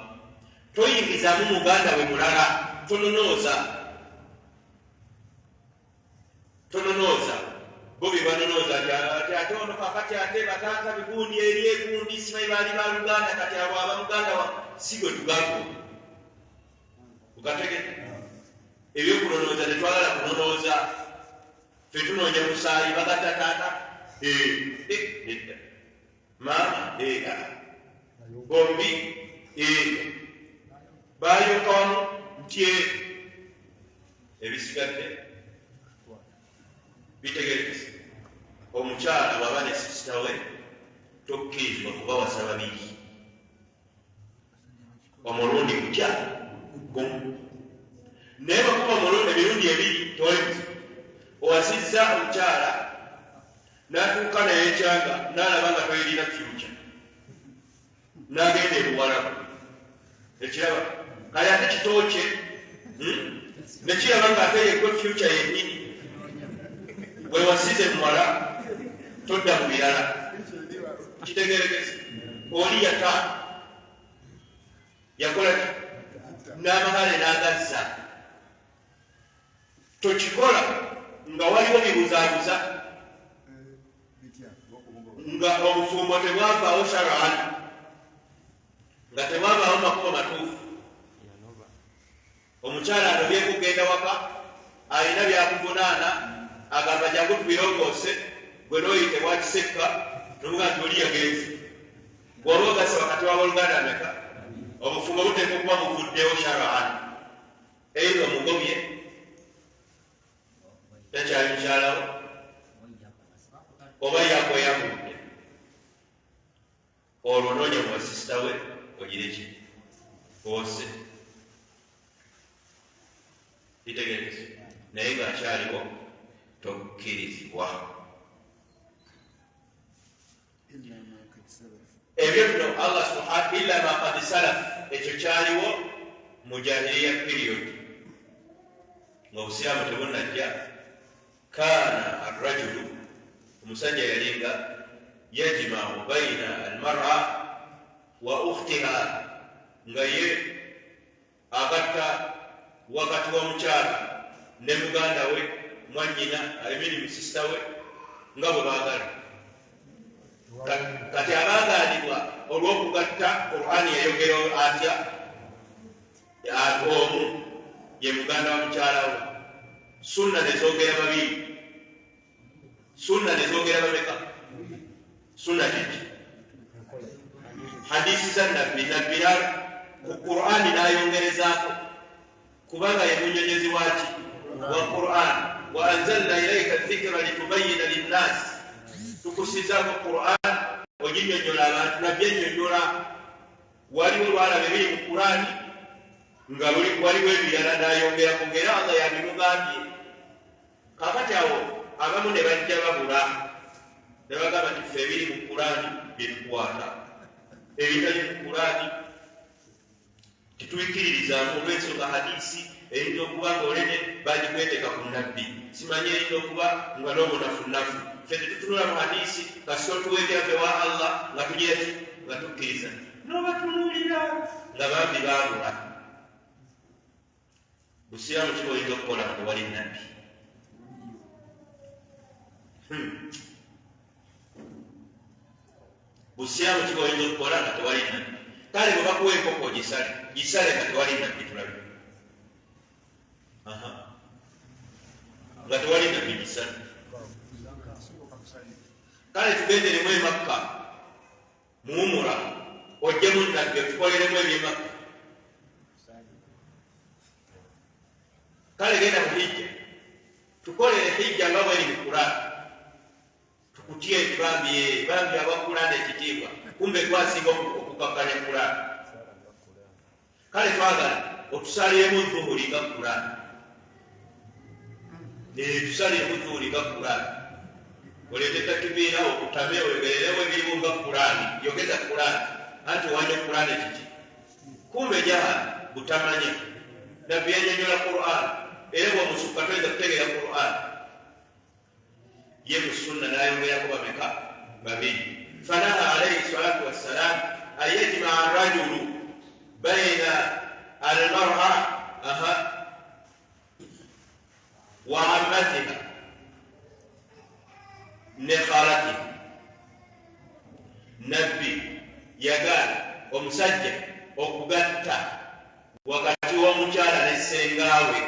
S1: Toyingizamu muganda we mulala, tononooza bo bye banonooza ate ono kakati ate bataata bigundi eri egundi simanyi baali ba luganda kati abo abamuganda wa si gwe tugamba ukategete ebyokunonooza tetwagala kunonooza fe tunoonya musaayi bagatta taata nedda maama bombi bayokamu nti ebisigadde bitegereze. Omukyala bw'aba ne sisita we tokkirizibwa kubawasa babiri omulundi gutya gumu, naye bakuba emirundi ebiri toyinza. Owasizza omukyala n'atuuka naye ekyanga n'alaba nga toyirina fyuca n'agenda ebuwalabu ekiraba kale ate kitooke nekiraba ng'ate yegwe fyuca yennyini. Wewasize muwala todda mu birala. Kitegeregeze oli yata yakola n'amahale n'agazza. Tokikola nga waliwo bibuzaabuza nga obufumbo tebwavaawo shar'an, nga tebwavaawo makubo matuufu. Omukyala anobye kugenda waka alina byakuvunaana agamba jangu tubirongoose, gwe n'oyite bwakisekka nomuga nti oli yagenze. Bw'oba ogasa wakati w'abooluganda ameka obufumbo buteeka okuba buvuddewo shar'an, eitha omugobye takyali mukyalawo oba yakweyambudde, olwo noonya mu basisita we ogire ki ose bitegereze, naye ng'akyaliwo tokkirizibwa. Ebyo bino Allah subhanahu illa ma qad salaf, ekyo kyaliwo mu jahiliya period ng'obusiraamu tebunnajja. Kaana arrajulu, omusajja yalinga yajma'u bayna almar'a wa ukhtiha, nga ye agatta wakati w'omukyala ne muganda we mwannyina ayimiri musisita we nga bwe baagala. kati abaganibwa olw'okugatta Qur'ani yayogera atya omu ye muganda wa mukyala we sunna nezogera babiri sunna nezogera bameka sunna kiki hadisi za nabbira ku Qur'ani n'ayongerezaako kubanga ye munyonyezi waki wa Qur'an wa anzalna ilayka dhikra litubayyina linnas tukusizaako Qur'an oginyonyola abantu nabyennyonnyola waliwo lwalabe biri mu Qur'ani nga waliwo ebirala n'ayongerako ng'era Allah yabimugambye kakati awo abamu ne bajja babula ne bagamba nti ffe ebiri mu Qur'ani byetukwata ebitali mu Qur'ani titubikiririzaamu olw'ensonga hadisi eyinza okuba ng'olene bagikweteeka ku nabbi simanyi eyinza okuba nga n'obunafunafu ffe tetutunula mu hadisi kasita otuweekera ffe wa Allah nga tugira ki nga tukkiriza n'obatunuulira nga bambi baabula busiraamu ki oyinza okukola nga tewali nabbi busiraamu ki oyinza okukola nga tewali nabbi kale bwe bakuwa enkoko gisale nga tewali nabbi tulabe nga tewali nabbi gisale kale tugenderemu e Makka muwumula ojjemu nabbi otukoleremu ebyemakka kale genda mu hijja tukolere hijja nga bweri mu Qur'ani tukutye bambi abakulanda ekitiibwa kumbe twasinga okukakkanya Qur'ani kale twagala otusaliremu dhuhuri nga Qur'ani tusaliremu dhuhuri nga Qur'ani oleete takbiira okutame oyogererewo ebirimu nga Qur'ani yogeza Qur'ani anti wanya Qur'ani kiki kumbe jaha butamanya nabbi yannyonnyola Qur'ani era bw'omusukka toyinza kutegeera Qur'ani ye mu sunna n'ayongerako bameka babiri fanaha alayhi salatu wassalam an yajmaa arrajulu baina almar'a wa ammatiha ne khalatiha nabbi yagaana omusajja okugatta wakati w'omukyala ne ssengaawe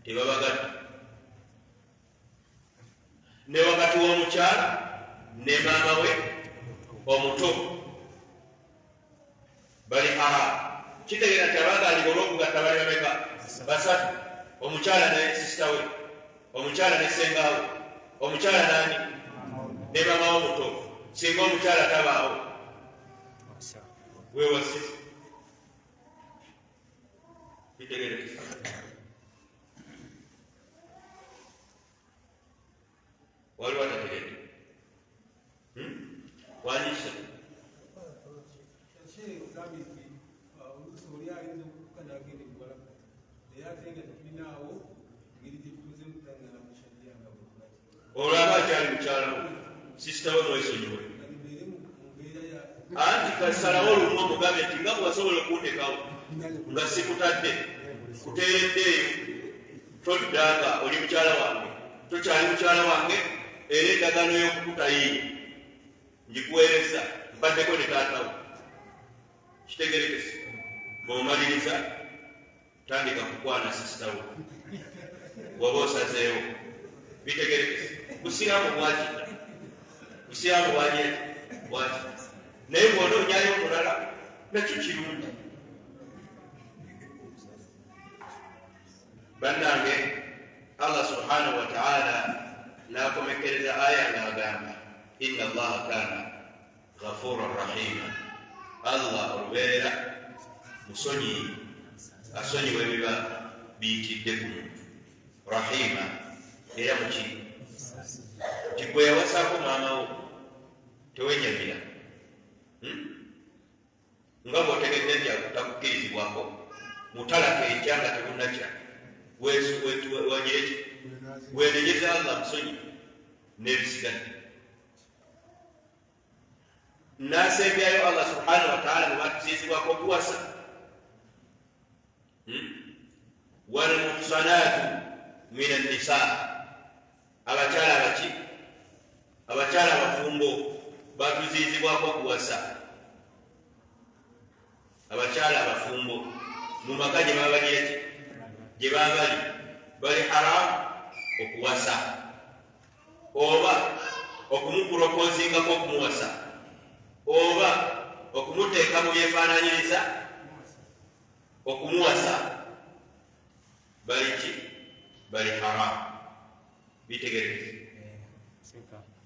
S1: tebabagatta ne wakati w'omukyala ne maama we omuto bali kitegeera nti abaagalibwa olw'okugatta bali bameka basatu omukyala ne sisita we omukyala ne ssengaawe omukyala nani ne maama we omuto singa omukyala tabaawo wewasiza kitegeereza waliwo atategedde wanyisa olwaba akyali mukyalawo sisitawe mwesonyiwe anti kasalawo olumu omugambe nti nga bwasobola okuntekawo nga sikutadde kuteereddeeyo toddanga oli mukyala wange tokyali mukyala wange era endagaano y'okukutayiiya ngikuweereza mpaddeko ne taatawo kitegerekese bw'omaliriza tandika kukwana sisitawo waba osazeewo bitegerekese busiraamu bwakita busiraamu bwakita naye bw'onoonyayo omulala nakyo kirungi bannange Allah subhanahu wa ta'ala n'akomekereza aya n'agamba inna allaha kana ghafuran rahima Allah olubeera musonyi asonyiwa ebiba biyitidde ku muntu rahima era muki nti gwe yawasaako maama wo tewenyamira nga bw'otegedde nti takukkirizibwako mutalaka enkya nga tebunnakya wanyireki wenenyeza Allah musonyi n'ebisigadde n'asembyayo Allah subhanahu wa ta'ala ne batusizibwako okuwasa walmuhsanaatu min annisa abakyala abaki abakyala abafumbo batuzizibwako kuwasa. Abakyala abafumbo mu maka gye baba bali haramu okuwasa oba okumupuropozingako okumuwasa oba okumuteeka mu byefaananyiriza okumuwasa, bali haramu. Bitegereze.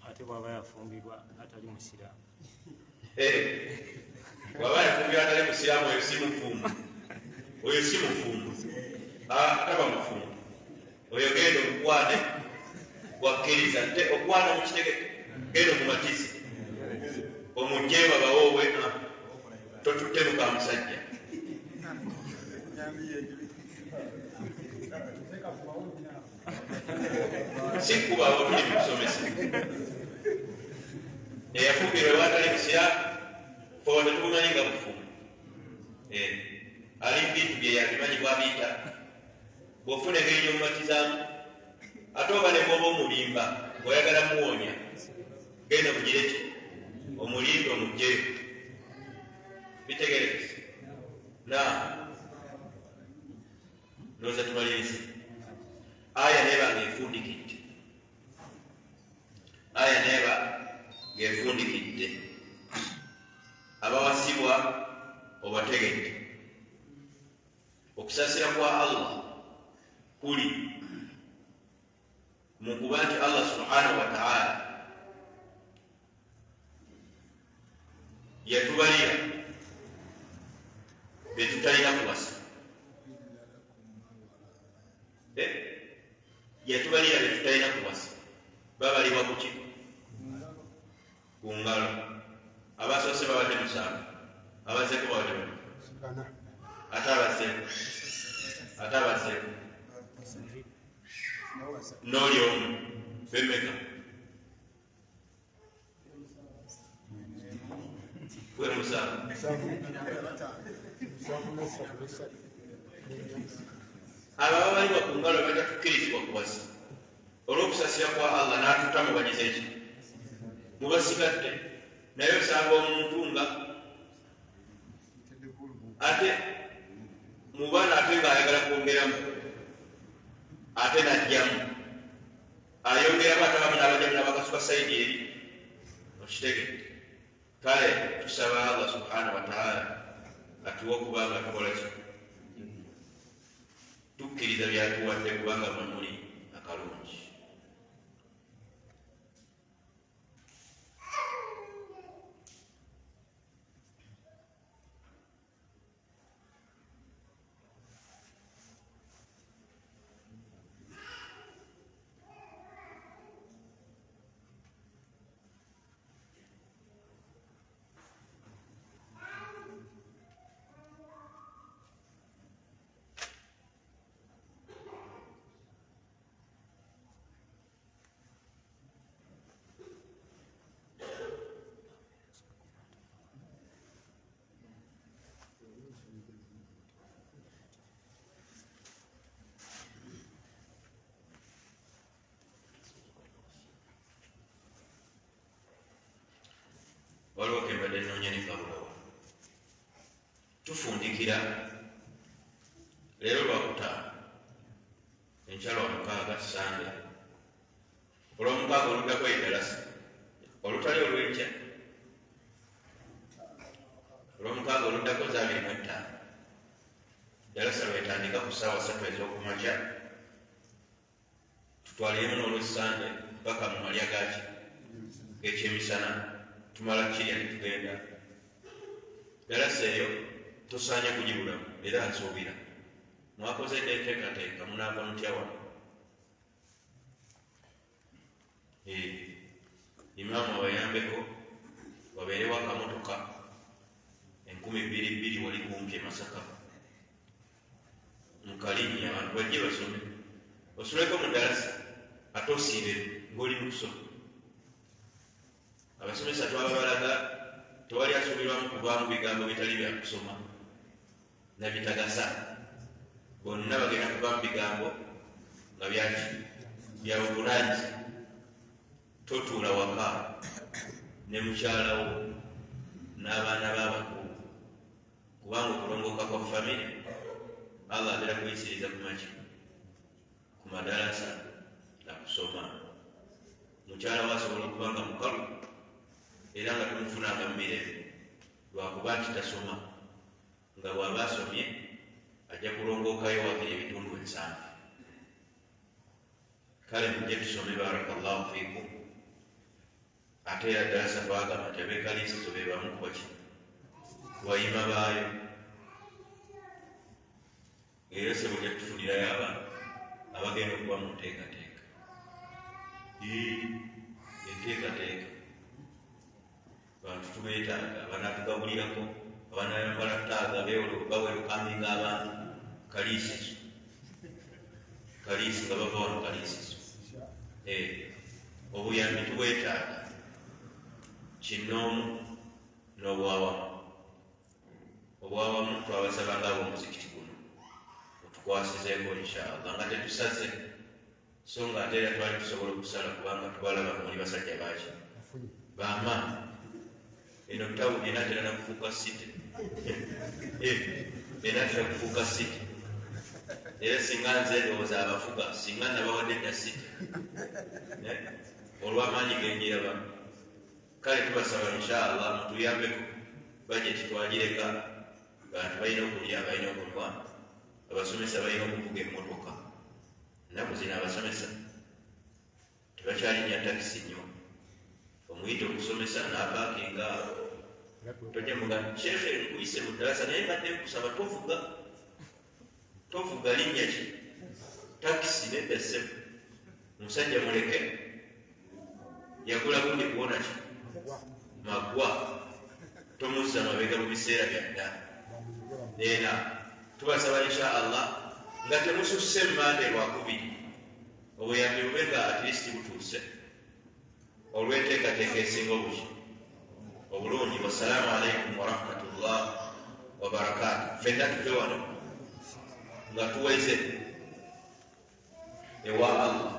S5: Ate bw'aba yafumbirwa atali musiraamu.
S1: Bw'aba yafumbirwa atali musiraamu, oyo si mufumbo. Oyo si mufumbo. Taba mufumbo. Oyo genda omukwane wakkiriza nte okwana mu kitegeke, genda omumatize omugyeeba bawoowe totuttemuka musajja. Sikubaawo tuli mu kusomesa. Eyafumbirwa ewatali musiraamu ffe tetumanyi nga bufumbo. Ali bintu bye yabimanyi bwabiyita. Bw'ofuna engeri gy'omumatizaamu ate oba ne bw'oba omulimba ng'oyagala muwonya, genda mugire ki omulimba omugyeyo. Bitegereze. Ndowooza tumalirize. Aya neeba ng'efundikidde. Aya neeba ng'efundikidde. Abawasibwa obategedde. Okusaasira kwa Allah kuli mu kuba nti Allah subhanahu wa ta'ala yatubalira be tutalina kuwasa. Yatubalira be tutalina kuwasa babalibwa ku ki? Ku ngalo. Abasoose babadde 7, abazeeko babadde 8, ate abazeeko n'oli omu bemmeka? Gwe 7. Abo ababalibwa ku ngalo batatukkirizibwa kuwasa olw'okusaasira kwa Allah n'atutta mubagize eki mubasigadde. Naye osanga omuntu nga ate mu baana ate ng'ayagala kwongeramu ate najjamu ayongeramu ate abamu n'abajjamu n'abakasuka sayidi eri okitegedde. Kale tusaba Allah subhanahu wa ta'ala atuwa okubanga tukola ki tukkiriza byatuwadde kubanga mwe muli akalungi. Waliwo kembadde nnoonya ne kabulawa tufundikira leero lwakutaano enkya lwamukaaga Sande olwomukaaga oluddako edalasa olutali olw'enkya olwomukaaga oluddako za 25 dalasa lwetandika ku ssaawa 3 ez'okumakya tutwaliremu n'olw'Essande paka mu malya gaki g'ekyemisana tumala kirya ne tugenda. Dalasa eyo tosaanye kugibulamu era nsuubira mwakoze enteekateeka munaava mutya wano. Imaamu abayambeko wabeerewo akamotoka 2022 wali kumpi e Masaka mukalinyi abantu bajje basome osuleko mu dalasa ate osiibe ng'oli mu kusoma. Abasomesa twababalaga tewali asuubirwamu kuvaamu bigambo bitali bya kusoma na bitagasa. Bonna bagenda kuvaamu bigambo nga byaki bya buvunaanyizibwa. totuula waka ne mukyalawo n'abaana b'abakulu, kubanga okulongoka kwa famire Allah abeera kuyisiriza ku maki ku madalasa na kusoma. Mukyala we asobola okuba nga mukalu era nga tumufunanga mu mirembe lwakuba nti tasoma, nga bw'aba asomye ajja kulongookayo wakiri ebitundu 7. Kale mujje tusome barakallahu fiikum. Ate era dalasa twagamba nti abeekaliisizo be bamu ku bayima baayo. Era se bujja tufunirayo abantu abagenda okuba mu nteekateeka. Enteekateeka bantu tubeetaaga, abanatugabulirako, abanayambala taaga bawerukaminga abantu kaliisizo nga bava wano kaliisizo. Obuyambi tubwetaaga kinoomu n'obwawamu. Obwawamu twabasabanga ab'omuzikiti guno otukwasizeeko inshallah nga tetusaze, so nga ate era twali tusobola okusala kubanga tubalaba muli basajja baki bamaani. Eno tawuni enatera nakufuuka site, enatera kufuuka site. Era singa nze ndowooza abafuga singa nabawadde dda site olw'amaanyi genjiraba. Kale tubasaba inshallah mutuyambeko bajeti twagireka, bantu balina okulya, balina okunywa, abasomesa balina okuvuga emmotoka. Ennaku zino abasomesa tebakyalinya takisi nnyo, omuyite okusomesa n'apaakinga tojja muga shekhe nkuyise mu ddalasa naye mbadde nkusaba tovuga linnya ki takisi nedda ssebo. Omusajja muleke yagula gundi kuwona ki magwa, tomuzza mabega mu biseera byadda. Era tubasaba inshallah nga temususse mmande lwakubiri, obuyambi bube nga at least butuuse olw'enteekateeka esinga obulungi. Wassalamu alaikum warahmatullah wabarakatuh. Ffenna tuve wano nga tuweze ewa Allah